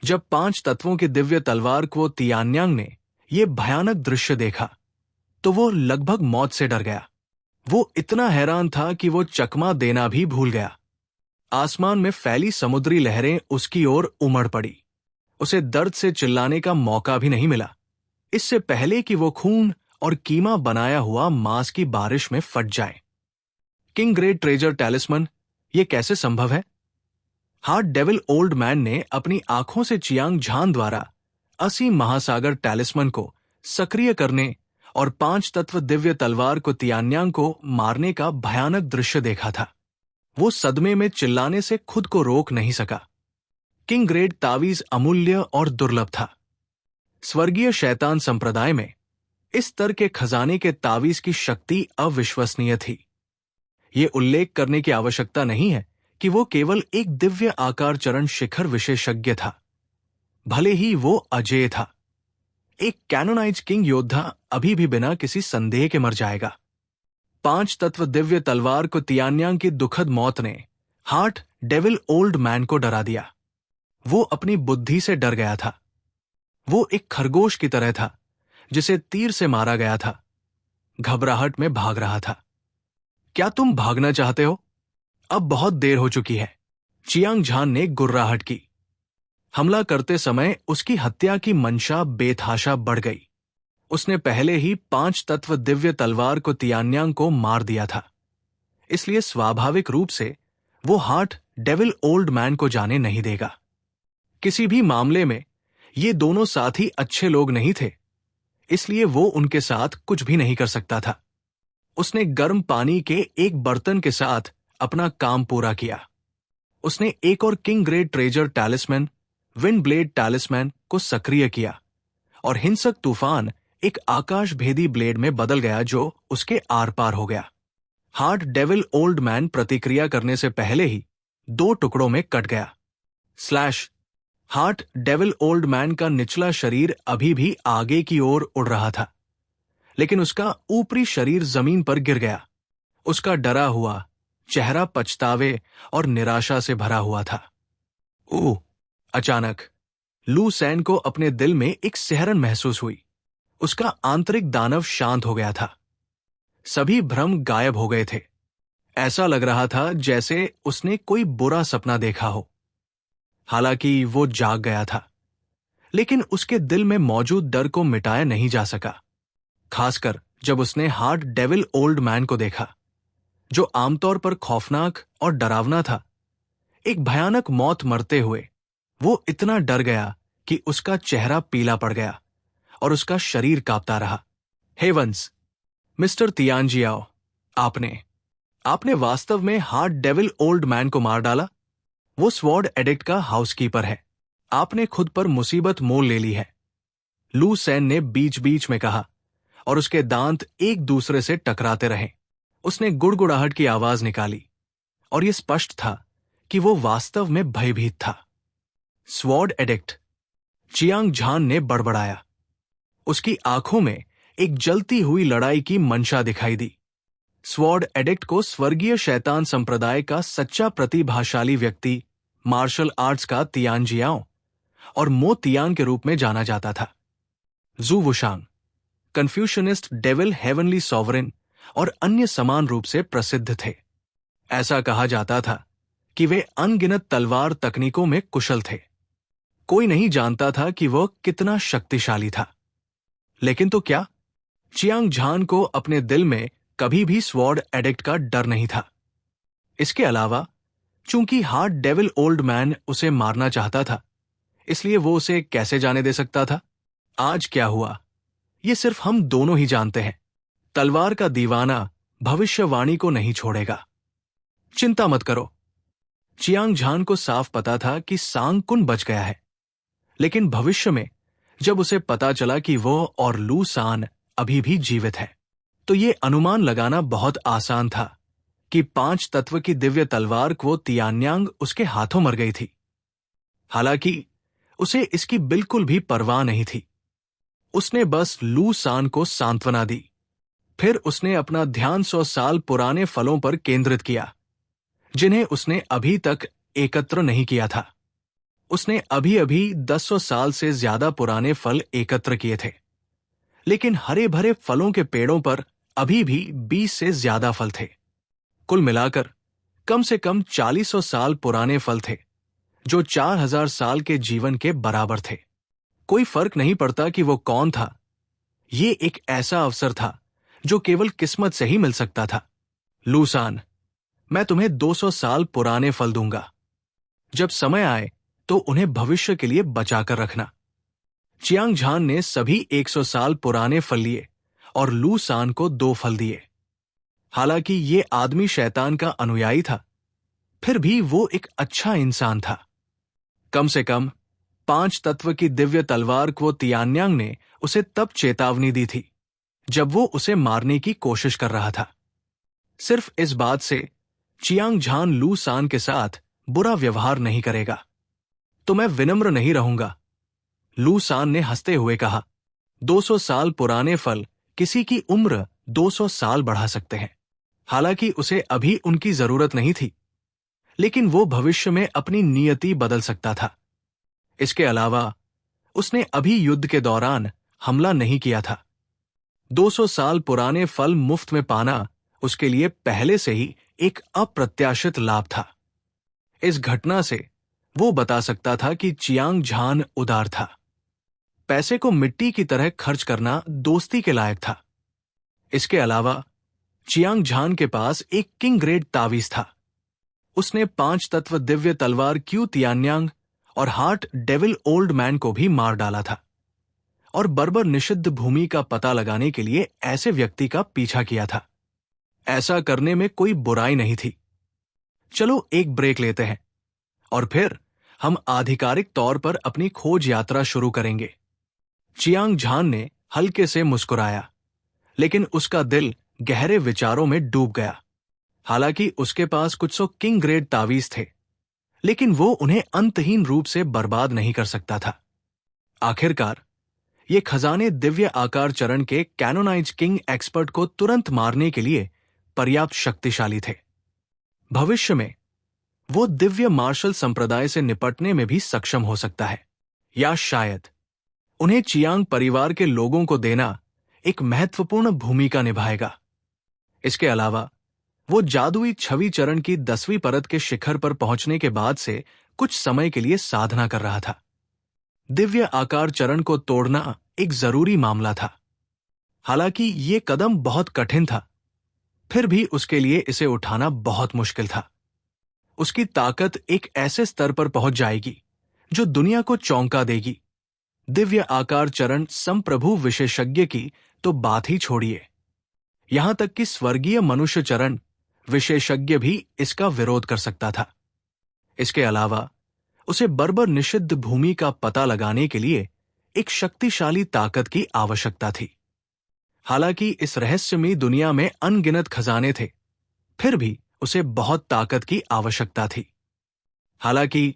जब 5 तत्वों की दिव्य तलवार को तियान्यांग ने यह भयानक दृश्य देखा, तो वो लगभग मौत से डर गया। वो इतना हैरान था कि वो चकमा देना भी भूल गया। आसमान में फैली समुद्री लहरें उसकी ओर उमड़ पड़ी। उसे दर्द से चिल्लाने का मौका भी नहीं मिला, इससे पहले कि वो खून और कीमा बनाया हुआ मांस की बारिश में फट जाए। किंग ग्रेड ट्रेजर टैलिस्मन, ये कैसे संभव है? हार्ट डेविल ओल्ड मैन ने अपनी आंखों से चियांग झान द्वारा 80 महासागर टैलिस्मन को सक्रिय करने और 5 तत्व दिव्य तलवार को तियान्यांग को मारने का भयानक दृश्य देखा था। वो सदमे में चिल्लाने से खुद को रोक नहीं सका। किंग ग्रेड तावीज अमूल्य और दुर्लभ था। स्वर्गीय शैतान संप्रदाय में इस स्तर के खजाने के तावीज की शक्ति अविश्वसनीय थी। ये उल्लेख करने की आवश्यकता नहीं है कि वो केवल एक दिव्य आकार चरण शिखर विशेषज्ञ था, भले ही वो अजेय था। एक कैनोनाइज किंग योद्धा अभी भी बिना किसी संदेह के मर जाएगा। 5 तत्व दिव्य तलवार को तियान्यांग की दुखद मौत ने हार्ट डेविल ओल्ड मैन को डरा दिया। वो अपनी बुद्धि से डर गया था। वो एक खरगोश की तरह था जिसे तीर से मारा गया था, घबराहट में भाग रहा था। क्या तुम भागना चाहते हो? अब बहुत देर हो चुकी है, चियांग झान ने गुर्राहट की। हमला करते समय उसकी हत्या की मंशा बेतहाशा बढ़ गई। उसने पहले ही 5 तत्व दिव्य तलवार को तियान्यांग को मार दिया था, इसलिए स्वाभाविक रूप से वो हार्ट डेविल ओल्ड मैन को जाने नहीं देगा। किसी भी मामले में ये दोनों साथी अच्छे लोग नहीं थे, इसलिए वो उनके साथ कुछ भी नहीं कर सकता था। उसने गर्म पानी के एक बर्तन के साथ अपना काम पूरा किया। उसने एक और king grade treasure टैलिस्मैन wind blade टैलिस्मैन को सक्रिय किया और हिंसक तूफान एक आकाश भेदी ब्लेड में बदल गया जो उसके आर पार हो गया। हार्ट डेविल ओल्ड मैन प्रतिक्रिया करने से पहले ही 2 टुकड़ों में कट गया। Slash. Heart devil old man का निचला शरीर अभी भी आगे की ओर उड़ रहा था, लेकिन उसका ऊपरी शरीर जमीन पर गिर गया। उसका डरा हुआ चेहरा पछतावे और निराशा से भरा हुआ था। ओह! अचानक लू सैन को अपने दिल में एक सिहरन महसूस हुई। उसका आंतरिक दानव शांत हो गया था। सभी भ्रम गायब हो गए थे। ऐसा लग रहा था जैसे उसने कोई बुरा सपना देखा हो। हालांकि वो जाग गया था, लेकिन उसके दिल में मौजूद डर को मिटाया नहीं जा सका, खासकर जब उसने हार्ट डेविल ओल्ड मैन को देखा, जो आमतौर पर खौफनाक और डरावना था। एक भयानक मौत मरते हुए वो इतना डर गया कि उसका चेहरा पीला पड़ गया और उसका शरीर कांपता रहा। हेवंस, मिस्टर तियानजियाओ, आपने वास्तव में हार्ट डेविल ओल्ड मैन को मार डाला। वो स्वॉर्ड एडिक्ट का हाउसकीपर है। आपने खुद पर मुसीबत मोल ले ली है, लू सैन ने बीच बीच में कहा, और उसके दांत एक दूसरे से टकराते रहे। उसने गुड़गुड़ाहट की आवाज निकाली, और यह स्पष्ट था कि वो वास्तव में भयभीत था। स्वॉर्ड एडिक्ट, चियांग झान ने बड़बड़ाया। उसकी आंखों में एक जलती हुई लड़ाई की मंशा दिखाई दी। स्वॉर्ड एडिक्ट को स्वर्गीय शैतान संप्रदाय का सच्चा प्रतिभाशाली व्यक्ति, मार्शल आर्ट्स का तियानजियाओ और मो तियान के रूप में जाना जाता था। जू वुशांग, कन्फ्यूशनिस्ट डेविल हेवनली सॉवरेन और अन्य समान रूप से प्रसिद्ध थे। ऐसा कहा जाता था कि वे अनगिनत तलवार तकनीकों में कुशल थे। कोई नहीं जानता था कि वह कितना शक्तिशाली था। लेकिन तो क्या, चियांग झान को अपने दिल में कभी भी स्वॉर्ड एडिक्ट का डर नहीं था। इसके अलावा, चूंकि हार्ट डेविल ओल्ड मैन उसे मारना चाहता था, इसलिए वो उसे कैसे जाने दे सकता था? आज क्या हुआ, ये सिर्फ हम दोनों ही जानते हैं। तलवार का दीवाना भविष्यवाणी को नहीं छोड़ेगा। चिंता मत करो। चियांग झान को साफ पता था कि सांग कुन बच गया है, लेकिन भविष्य में जब उसे पता चला कि वो और लू सान अभी भी जीवित है, तो ये अनुमान लगाना बहुत आसान था कि 5 तत्व की दिव्य तलवार को तियान्यांग उसके हाथों मर गई थी। हालांकि उसे इसकी बिल्कुल भी परवाह नहीं थी। उसने बस लू सान को सांत्वना दी। फिर उसने अपना ध्यान 100 साल पुराने फलों पर केंद्रित किया, जिन्हें उसने अभी तक एकत्र नहीं किया था। उसने अभी अभी 10 साल से ज्यादा पुराने फल एकत्र किए थे, लेकिन हरे भरे फलों के पेड़ों पर अभी भी 20 से ज्यादा फल थे। कुल मिलाकर कम से कम 40 साल पुराने फल थे, जो 4000 साल के जीवन के बराबर थे। कोई फर्क नहीं पड़ता कि वो कौन था। ये एक ऐसा अवसर था जो केवल किस्मत से ही मिल सकता था। लूसान, मैं तुम्हें 200 साल पुराने फल दूंगा। जब समय आए तो उन्हें भविष्य के लिए बचाकर रखना। चियांग झान ने सभी 100 साल पुराने फल लिए और लू सान को 2 फल दिए। हालांकि ये आदमी शैतान का अनुयायी था, फिर भी वो एक अच्छा इंसान था। कम से कम 5 तत्व की दिव्य तलवार को तियान्यांग ने उसे तब चेतावनी दी थी जब वो उसे मारने की कोशिश कर रहा था। सिर्फ इस बात से चियांग झान लू सान के साथ बुरा व्यवहार नहीं करेगा, तो मैं विनम्र नहीं रहूंगा, लू सान ने हंसते हुए कहा। 200 साल पुराने फल किसी की उम्र 200 साल बढ़ा सकते हैं। हालांकि उसे अभी उनकी जरूरत नहीं थी, लेकिन वो भविष्य में अपनी नियति बदल सकता था। इसके अलावा उसने अभी युद्ध के दौरान हमला नहीं किया था। 200 साल पुराने फल मुफ्त में पाना उसके लिए पहले से ही एक अप्रत्याशित लाभ था। इस घटना से वो बता सकता था कि चियांग झान उदार था। पैसे को मिट्टी की तरह खर्च करना दोस्ती के लायक था। इसके अलावा चियांग झान के पास एक किंग ग्रेड तावीज था। उसने 5 तत्व दिव्य तलवार क्यू तियान्यांग और हार्ट डेविल ओल्ड मैन को भी मार डाला था, और बर्बर निषिद्ध भूमि का पता लगाने के लिए ऐसे व्यक्ति का पीछा किया था। ऐसा करने में कोई बुराई नहीं थी। चलो एक ब्रेक लेते हैं, और फिर हम आधिकारिक तौर पर अपनी खोज यात्रा शुरू करेंगे। चियांग झान ने हल्के से मुस्कुराया, लेकिन उसका दिल गहरे विचारों में डूब गया। हालांकि उसके पास कुछ 100 किंग ग्रेड तावीज थे, लेकिन वो उन्हें अंतहीन रूप से बर्बाद नहीं कर सकता था। आखिरकार ये खजाने दिव्य आकार चरण के कैनोनाइज किंग एक्सपर्ट को तुरंत मारने के लिए पर्याप्त शक्तिशाली थे। भविष्य में वो दिव्य मार्शल संप्रदाय से निपटने में भी सक्षम हो सकता है, या शायद उन्हें चियांग परिवार के लोगों को देना एक महत्वपूर्ण भूमिका निभाएगा। इसके अलावा वो जादुई छवि चरण की 10वीं परत के शिखर पर पहुंचने के बाद से कुछ समय के लिए साधना कर रहा था। दिव्य आकार चरण को तोड़ना एक जरूरी मामला था। हालांकि ये कदम बहुत कठिन था, फिर भी उसके लिए इसे उठाना बहुत मुश्किल था। उसकी ताकत एक ऐसे स्तर पर पहुंच जाएगी जो दुनिया को चौंका देगी। दिव्य आकार चरण संप्रभु विशेषज्ञ की तो बात ही छोड़िए, यहां तक कि स्वर्गीय मनुष्य चरण विशेषज्ञ भी इसका विरोध कर सकता था। इसके अलावा उसे बर्बर निषिद्ध भूमि का पता लगाने के लिए एक शक्तिशाली ताकत की आवश्यकता थी। हालांकि इस रहस्यमयी दुनिया में अनगिनत खजाने थे, फिर भी उसे बहुत ताकत की आवश्यकता थी। हालांकि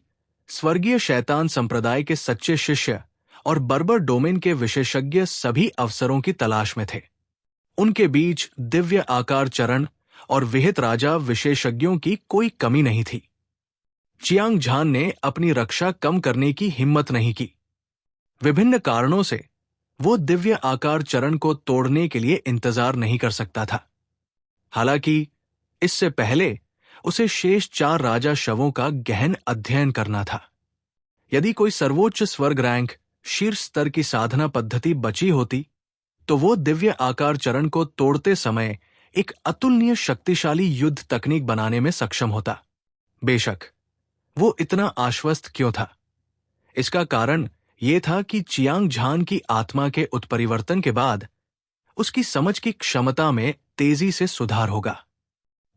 स्वर्गीय शैतान संप्रदाय के सच्चे शिष्य और बर्बर डोमेन के विशेषज्ञ सभी अवसरों की तलाश में थे। उनके बीच दिव्य आकार चरण और विहित राजा विशेषज्ञों की कोई कमी नहीं थी। चियांग झान ने अपनी रक्षा कम करने की हिम्मत नहीं की। विभिन्न कारणों से वो दिव्य आकार चरण को तोड़ने के लिए इंतजार नहीं कर सकता था। हालांकि इससे पहले उसे शेष 4 राजा शवों का गहन अध्ययन करना था। यदि कोई सर्वोच्च स्वर्ग रैंक शीर्ष स्तर की साधना पद्धति बची होती तो वो दिव्य आकार चरण को तोड़ते समय एक अतुलनीय शक्तिशाली युद्ध तकनीक बनाने में सक्षम होता। बेशक वो इतना आश्वस्त क्यों था? इसका कारण यह था कि चियांग झान की आत्मा के उत्परिवर्तन के बाद उसकी समझ की क्षमता में तेजी से सुधार होगा।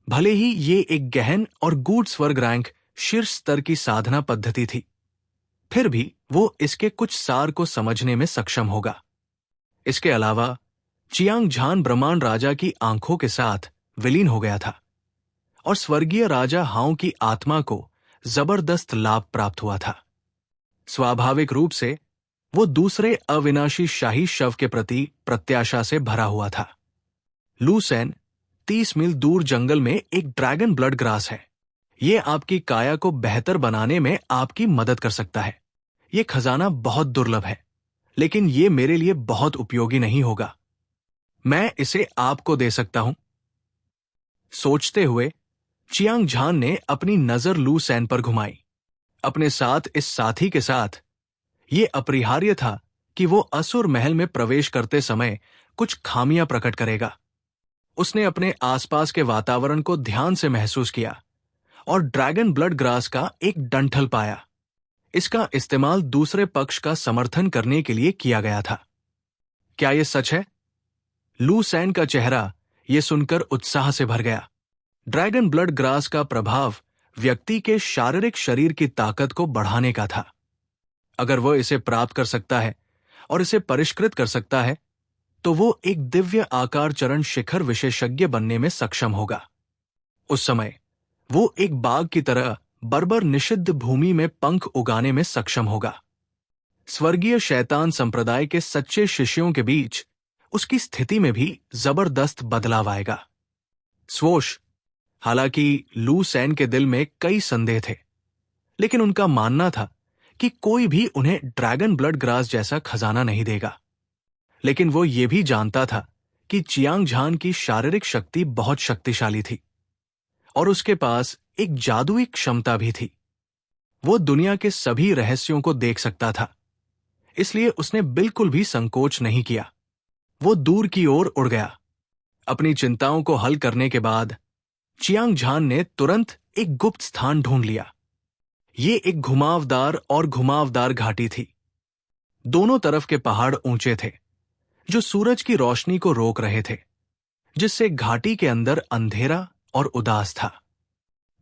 भले ही ये एक गहन और गूढ़ स्वर्ग रैंक शीर्ष स्तर की साधना पद्धति थी, फिर भी वो इसके कुछ सार को समझने में सक्षम होगा। इसके अलावा चियांग झान ब्रह्मांड राजा की आंखों के साथ विलीन हो गया था और स्वर्गीय राजा हाउ की आत्मा को जबरदस्त लाभ प्राप्त हुआ था। स्वाभाविक रूप से वो दूसरे अविनाशी शाही शव के प्रति प्रत्याशा से भरा हुआ था। लू सेन 30 मील दूर जंगल में एक ड्रैगन ब्लड ग्रास है। ये आपकी काया को बेहतर बनाने में आपकी मदद कर सकता है। ये खजाना बहुत दुर्लभ है, लेकिन ये मेरे लिए बहुत उपयोगी नहीं होगा। मैं इसे आपको दे सकता हूं। सोचते हुए चियांग झान ने अपनी नजर लू सेन पर घुमाई। अपने साथ इस साथी के साथ ये अपरिहार्य था कि वो असुर महल में प्रवेश करते समय कुछ खामियां प्रकट करेगा। उसने अपने आसपास के वातावरण को ध्यान से महसूस किया और ड्रैगन ब्लड ग्रास का एक डंठल पाया। इसका इस्तेमाल दूसरे पक्ष का समर्थन करने के लिए किया गया था। क्या यह सच है? लू सेन का चेहरा यह सुनकर उत्साह से भर गया। ड्रैगन ब्लड ग्रास का प्रभाव व्यक्ति के शारीरिक शरीर की ताकत को बढ़ाने का था। अगर वह इसे प्राप्त कर सकता है और इसे परिष्कृत कर सकता है, तो वो एक दिव्य आकार चरण शिखर विशेषज्ञ बनने में सक्षम होगा। उस समय वो एक बाघ की तरह बर्बर निषिद्ध भूमि में पंख उगाने में सक्षम होगा। स्वर्गीय शैतान संप्रदाय के सच्चे शिष्यों के बीच उसकी स्थिति में भी जबरदस्त बदलाव आएगा। स्वोश। हालांकि लू सेन के दिल में कई संदेह थे, लेकिन उनका मानना था कि कोई भी उन्हें ड्रैगन ब्लड ग्रास जैसा खजाना नहीं देगा। लेकिन वो ये भी जानता था कि चियांग झान की शारीरिक शक्ति बहुत शक्तिशाली थी और उसके पास एक जादुई क्षमता भी थी। वो दुनिया के सभी रहस्यों को देख सकता था, इसलिए उसने बिल्कुल भी संकोच नहीं किया। वो दूर की ओर उड़ गया। अपनी चिंताओं को हल करने के बाद चियांग झान ने तुरंत एक गुप्त स्थान ढूंढ लिया। ये एक घुमावदार घाटी थी। दोनों तरफ के पहाड़ ऊंचे थे, जो सूरज की रोशनी को रोक रहे थे, जिससे घाटी के अंदर अंधेरा और उदास था।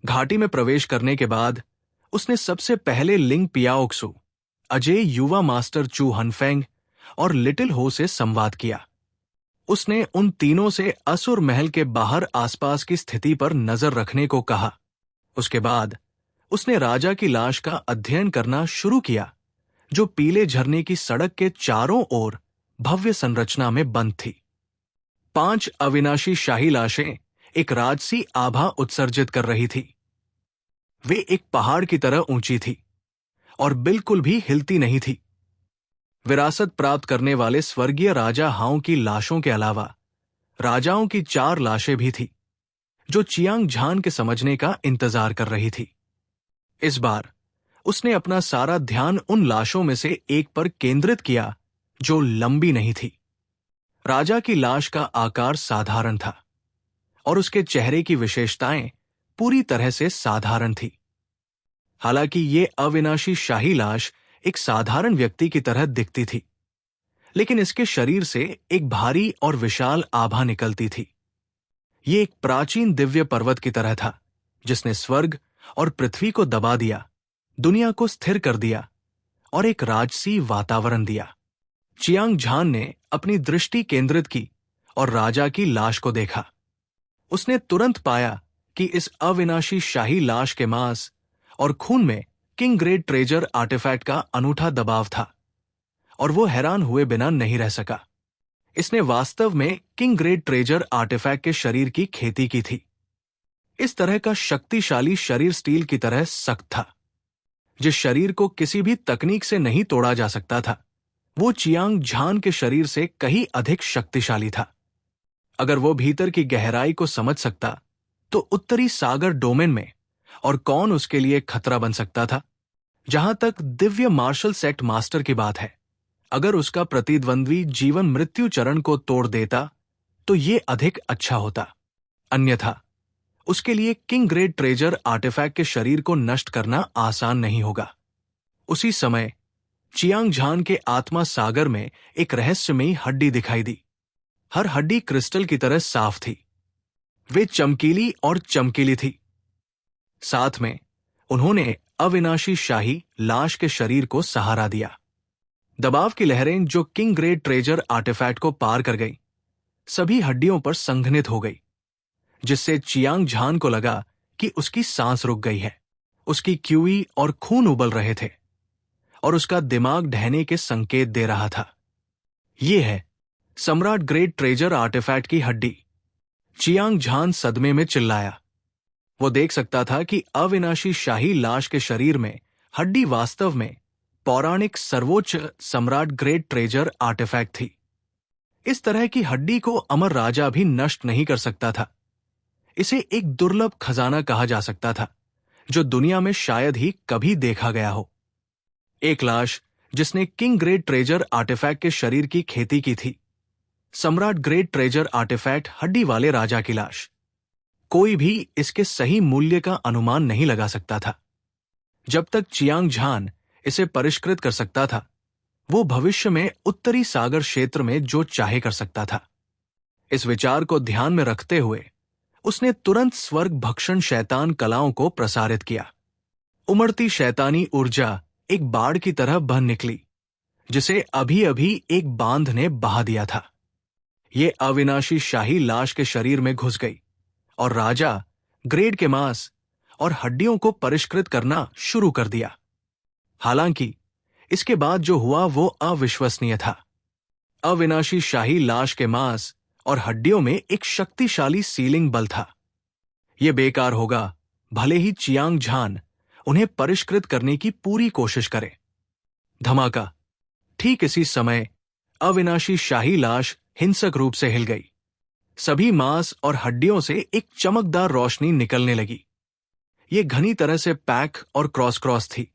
घाटी में प्रवेश करने के बाद उसने सबसे पहले लिंग पियाओक्सु, अजय युवा मास्टर चू हनफेंग और लिटिल हो से संवाद किया। उसने उन तीनों से असुर महल के बाहर आसपास की स्थिति पर नजर रखने को कहा। उसके बाद उसने राजा की लाश का अध्ययन करना शुरू किया, जो पीले झरने की सड़क के चारों ओर भव्य संरचना में बंद थी। 5 अविनाशी शाही लाशें एक राजसी आभा उत्सर्जित कर रही थी। वे एक पहाड़ की तरह ऊंची थी और बिल्कुल भी हिलती नहीं थी। विरासत प्राप्त करने वाले स्वर्गीय राजा हाउ की लाशों के अलावा राजाओं की 4 लाशें भी थी, जो चियांग झान के समझने का इंतजार कर रही थी। इस बार उसने अपना सारा ध्यान उन लाशों में से एक पर केंद्रित किया जो लंबी नहीं थी। राजा की लाश का आकार साधारण था और उसके चेहरे की विशेषताएं पूरी तरह से साधारण थी। हालांकि ये अविनाशी शाही लाश एक साधारण व्यक्ति की तरह दिखती थी, लेकिन इसके शरीर से एक भारी और विशाल आभा निकलती थी। ये एक प्राचीन दिव्य पर्वत की तरह था, जिसने स्वर्ग और पृथ्वी को दबा दिया, दुनिया को स्थिर कर दिया और एक राजसी वातावरण दिया। चियांग झान ने अपनी दृष्टि केंद्रित की और राजा की लाश को देखा। उसने तुरंत पाया कि इस अविनाशी शाही लाश के मांस और खून में किंग ग्रेड ट्रेजर आर्टिफैक्ट का अनूठा दबाव था, और वो हैरान हुए बिना नहीं रह सका। इसने वास्तव में किंग ग्रेड ट्रेजर आर्टिफैक्ट के शरीर की खेती की थी। इस तरह का शक्तिशाली शरीर स्टील की तरह सख्त था, जिस शरीर को किसी भी तकनीक से नहीं तोड़ा जा सकता था। वो चियांग झान के शरीर से कहीं अधिक शक्तिशाली था। अगर वो भीतर की गहराई को समझ सकता, तो उत्तरी सागर डोमेन में और कौन उसके लिए खतरा बन सकता था। जहां तक दिव्य मार्शल सेक्ट मास्टर की बात है, अगर उसका प्रतिद्वंद्वी जीवन मृत्यु चरण को तोड़ देता तो ये अधिक अच्छा होता। अन्यथा उसके लिए किंग ग्रेड ट्रेजर आर्टिफैक्ट के शरीर को नष्ट करना आसान नहीं होगा। उसी समय चियांग झान के आत्मा सागर में एक रहस्यमयी हड्डी दिखाई दी। हर हड्डी क्रिस्टल की तरह साफ थी। वे चमकीली और चमकीली थी। साथ में उन्होंने अविनाशी शाही लाश के शरीर को सहारा दिया। दबाव की लहरें जो किंग ग्रेड ट्रेजर आर्टिफैक्ट को पार कर गई, सभी हड्डियों पर संघनित हो गई, जिससे चियांग झान को लगा कि उसकी सांस रुक गई है। उसकी क्यूई और खून उबल रहे थे और उसका दिमाग ढहने के संकेत दे रहा था। ये है सम्राट ग्रेड ट्रेजर आर्टिफैक्ट की हड्डी। चियांग झान सदमे में चिल्लाया। वो देख सकता था कि अविनाशी शाही लाश के शरीर में हड्डी वास्तव में पौराणिक सर्वोच्च सम्राट ग्रेड ट्रेजर आर्टिफैक्ट थी। इस तरह की हड्डी को अमर राजा भी नष्ट नहीं कर सकता था। इसे एक दुर्लभ खजाना कहा जा सकता था, जो दुनिया में शायद ही कभी देखा गया हो। एक लाश जिसने किंग ग्रेड ट्रेजर आर्टिफैक्ट के शरीर की खेती की थी। सम्राट ग्रेड ट्रेजर आर्टिफैक्ट हड्डी वाले राजा की लाश। कोई भी इसके सही मूल्य का अनुमान नहीं लगा सकता था। जब तक चियांग झान इसे परिष्कृत कर सकता था, वो भविष्य में उत्तरी सागर क्षेत्र में जो चाहे कर सकता था। इस विचार को ध्यान में रखते हुए उसने तुरंत स्वर्ग भक्षण शैतान कलाओं को प्रसारित किया। उमड़ती शैतानी ऊर्जा एक बाढ़ की तरह बह निकली, जिसे अभी अभी एक बांध ने बहा दिया था। ये अविनाशी शाही लाश के शरीर में घुस गई और राजा ग्रेड के मांस और हड्डियों को परिष्कृत करना शुरू कर दिया। हालांकि इसके बाद जो हुआ वो अविश्वसनीय था। अविनाशी शाही लाश के मांस और हड्डियों में एक शक्तिशाली सीलिंग बल था। यह बेकार होगा भले ही चियांग झान उन्हें परिष्कृत करने की पूरी कोशिश करे। धमाका। ठीक इसी समय अविनाशी शाही लाश हिंसक रूप से हिल गई। सभी मांस और हड्डियों से एक चमकदार रोशनी निकलने लगी। यह घनी तरह से पैक और क्रॉस क्रॉस थी,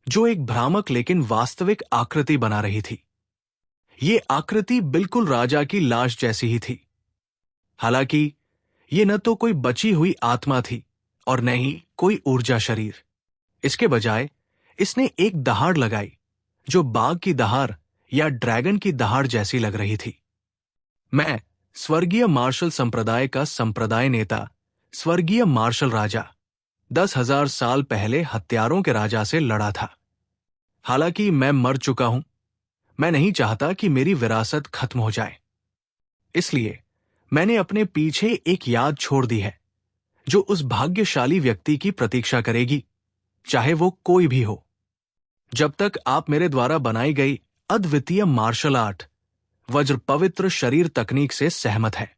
जो एक भ्रामक लेकिन वास्तविक आकृति बना रही थी। ये आकृति बिल्कुल राजा की लाश जैसी ही थी। हालांकि ये न तो कोई बची हुई आत्मा थी और न ही कोई ऊर्जा शरीर। इसके बजाय इसने एक दहाड़ लगाई, जो बाघ की दहाड़ या ड्रैगन की दहाड़ जैसी लग रही थी। मैं स्वर्गीय मार्शल संप्रदाय का संप्रदाय नेता, स्वर्गीय मार्शल राजा, 10,000 साल पहले हत्यारों के राजा से लड़ा था। हालांकि मैं मर चुका हूं, मैं नहीं चाहता कि मेरी विरासत खत्म हो जाए। इसलिए मैंने अपने पीछे एक याद छोड़ दी है, जो उस भाग्यशाली व्यक्ति की प्रतीक्षा करेगी चाहे वो कोई भी हो। जब तक आप मेरे द्वारा बनाई गई अद्वितीय मार्शल आर्ट वज्र पवित्र शरीर तकनीक से सहमत है,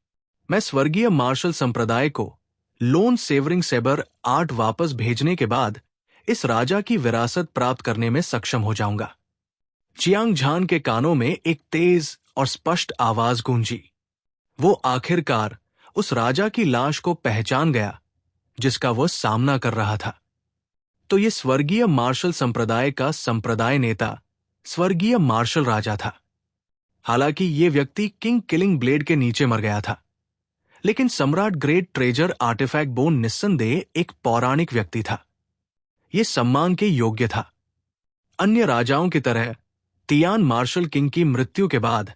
मैं स्वर्गीय मार्शल संप्रदाय को लोन सेवरिंग सेबर आर्ट वापस भेजने के बाद इस राजा की विरासत प्राप्त करने में सक्षम हो जाऊंगा। चियांग झान के कानों में एक तेज और स्पष्ट आवाज गूंजी। वो आखिरकार उस राजा की लाश को पहचान गया जिसका वो सामना कर रहा था। तो ये स्वर्गीय मार्शल संप्रदाय का संप्रदाय नेता स्वर्गीय मार्शल राजा था। हालांकि ये व्यक्ति किंग किलिंग ब्लेड के नीचे मर गया था, लेकिन सम्राट ग्रेट ट्रेजर आर्टिफैक्ट बोन निस्संदेह एक पौराणिक व्यक्ति था। ये सम्मान के योग्य था। अन्य राजाओं की तरह तियान मार्शल किंग की मृत्यु के बाद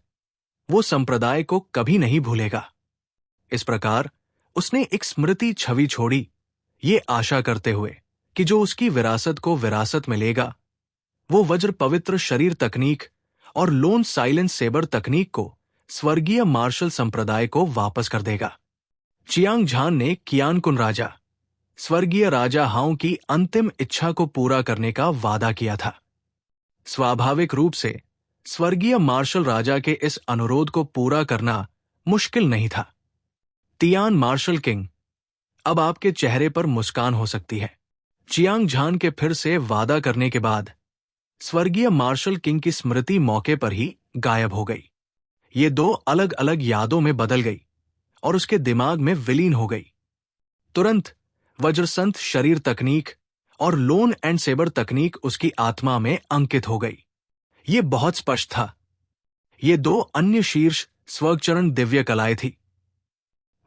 वो संप्रदाय को कभी नहीं भूलेगा। इस प्रकार उसने एक स्मृति छवि छोड़ी, ये आशा करते हुए कि जो उसकी विरासत को विरासत में लेगा वो वज्र पवित्र शरीर तकनीक और लोन साइलेंट सेबर तकनीक को स्वर्गीय मार्शल संप्रदाय को वापस कर देगा। चियांग झान ने कियानकुन राजा स्वर्गीय राजा हाउ की अंतिम इच्छा को पूरा करने का वादा किया था। स्वाभाविक रूप से स्वर्गीय मार्शल राजा के इस अनुरोध को पूरा करना मुश्किल नहीं था। तियान मार्शल किंग, अब आपके चेहरे पर मुस्कान हो सकती है। चियांग झान के फिर से वादा करने के बाद स्वर्गीय मार्शल किंग की स्मृति मौके पर ही गायब हो गई। ये दो अलग अलग यादों में बदल गई और उसके दिमाग में विलीन हो गई। तुरंत वज्रसंत शरीर तकनीक और लोन एंड सेबर तकनीक उसकी आत्मा में अंकित हो गई। ये बहुत स्पष्ट था। ये दो अन्य शीर्ष स्वर्गचरण दिव्य कलाएं थी।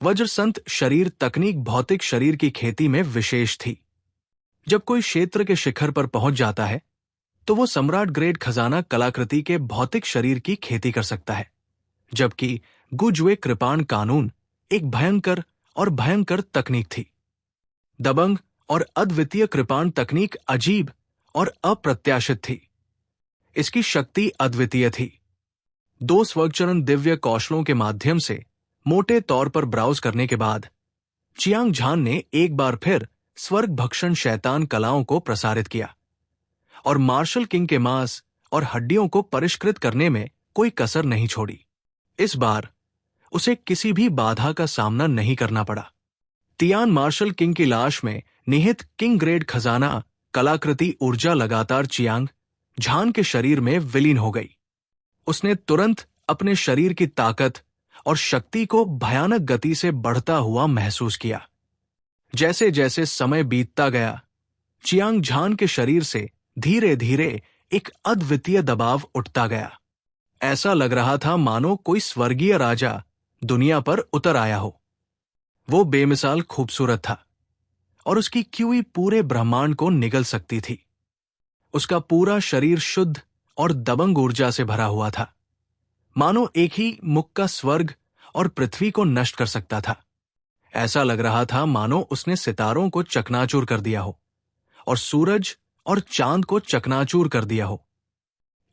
वज्रसंत शरीर तकनीक भौतिक शरीर की खेती में विशेष थी। जब कोई क्षेत्र के शिखर पर पहुंच जाता है तो वो सम्राट ग्रेट खजाना कलाकृति के भौतिक शरीर की खेती कर सकता है, जबकि गुजवे कृपाण कानून एक भयंकर तकनीक थी। दबंग और अद्वितीय कृपाण तकनीक अजीब और अप्रत्याशित थी। इसकी शक्ति अद्वितीय थी। दो स्वर्गचरण दिव्य कौशलों के माध्यम से मोटे तौर पर ब्राउज करने के बाद चियांग झान ने एक बार फिर स्वर्ग भक्षण शैतान कलाओं को प्रसारित किया और मार्शल किंग के मांस और हड्डियों को परिष्कृत करने में कोई कसर नहीं छोड़ी। इस बार उसे किसी भी बाधा का सामना नहीं करना पड़ा। तियान मार्शल किंग की लाश में निहित किंग ग्रेड खजाना कलाकृति ऊर्जा लगातार चियांग झान के शरीर में विलीन हो गई। उसने तुरंत अपने शरीर की ताकत और शक्ति को भयानक गति से बढ़ता हुआ महसूस किया। जैसे जैसे समय बीतता गया, चियांग झान के शरीर से धीरे धीरे एक अद्वितीय दबाव उठता गया। ऐसा लग रहा था मानो कोई स्वर्गीय राजा दुनिया पर उतर आया हो। वो बेमिसाल खूबसूरत था और उसकी क्यूई पूरे ब्रह्मांड को निगल सकती थी। उसका पूरा शरीर शुद्ध और दबंग ऊर्जा से भरा हुआ था, मानो एक ही मुक्का स्वर्ग और पृथ्वी को नष्ट कर सकता था। ऐसा लग रहा था मानो उसने सितारों को चकनाचूर कर दिया हो और सूरज और चांद को चकनाचूर कर दिया हो।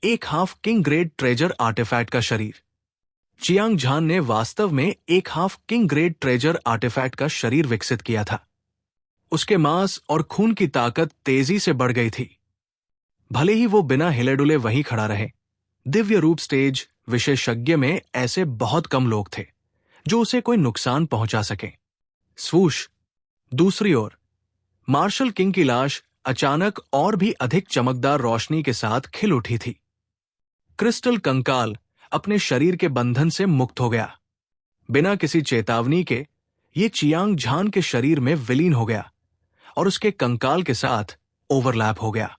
एक half king grade treasure artifact का शरीर। चियांग झान ने वास्तव में एक half king grade treasure artifact का शरीर विकसित किया था। उसके मांस और खून की ताकत तेजी से बढ़ गई थी। भले ही वो बिना हिले डुले वहीं खड़ा रहे, दिव्य रूप स्टेज विशेषज्ञ में ऐसे बहुत कम लोग थे जो उसे कोई नुकसान पहुंचा सके। स्वूश। दूसरी ओर मार्शल किंग की लाश अचानक और भी अधिक चमकदार रोशनी के साथ खिल उठी थी। क्रिस्टल कंकाल अपने शरीर के बंधन से मुक्त हो गया। बिना किसी चेतावनी के ये चियांग झान के शरीर में विलीन हो गया और उसके कंकाल के साथ ओवरलैप हो गया।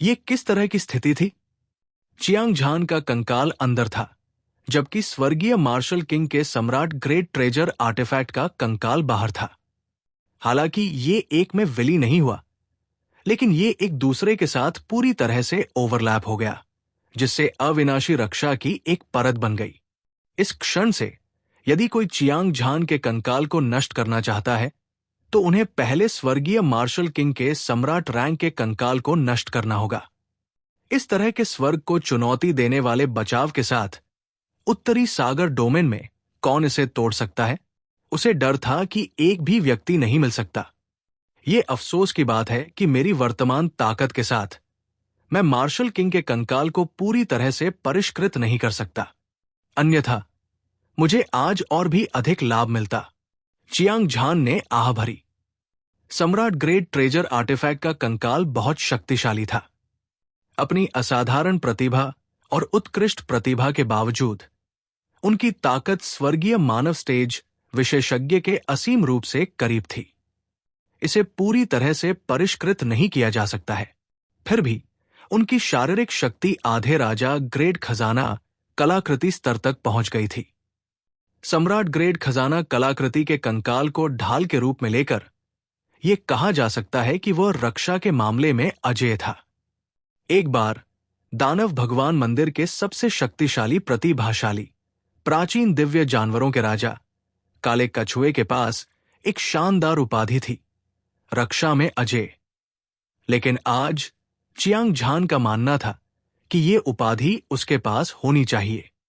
ये किस तरह की स्थिति थी? चियांग झान का कंकाल अंदर था, जबकि स्वर्गीय मार्शल किंग के सम्राट ग्रेट ट्रेजर आर्टिफैक्ट का कंकाल बाहर था। हालांकि ये एक में विलीन नहीं हुआ, लेकिन ये एक दूसरे के साथ पूरी तरह से ओवरलैप हो गया, जिससे अविनाशी रक्षा की एक परत बन गई। इस क्षण से यदि कोई चियांग झान के कंकाल को नष्ट करना चाहता है तो उन्हें पहले स्वर्गीय मार्शल किंग के सम्राट रैंक के कंकाल को नष्ट करना होगा। इस तरह के स्वर्ग को चुनौती देने वाले बचाव के साथ उत्तरी सागर डोमेन में कौन इसे तोड़ सकता है? उसे डर था कि एक भी व्यक्ति नहीं मिल सकता। ये अफसोस की बात है कि मेरी वर्तमान ताकत के साथ मैं मार्शल किंग के कंकाल को पूरी तरह से परिष्कृत नहीं कर सकता, अन्यथा मुझे आज और भी अधिक लाभ मिलता। चियांग झान ने आह भरी। सम्राट ग्रेट ट्रेजर आर्टिफैक्ट का कंकाल बहुत शक्तिशाली था। अपनी असाधारण प्रतिभा और उत्कृष्ट प्रतिभा के बावजूद उनकी ताकत स्वर्गीय मानव स्टेज विशेषज्ञ के असीम रूप से करीब थी। इसे पूरी तरह से परिष्कृत नहीं किया जा सकता है। फिर भी उनकी शारीरिक शक्ति आधे राजा ग्रेट खजाना कलाकृति स्तर तक पहुंच गई थी। सम्राट ग्रेट खजाना कलाकृति के कंकाल को ढाल के रूप में लेकर यह कहा जा सकता है कि वह रक्षा के मामले में अजेय था। एक बार दानव भगवान मंदिर के सबसे शक्तिशाली प्रतिभाशाली प्राचीन दिव्य जानवरों के राजा काले कछुए के पास एक शानदार उपाधि थी, रक्षा में अजेय। लेकिन आज चियांग झान का मानना था कि ये उपाधि उसके पास होनी चाहिए।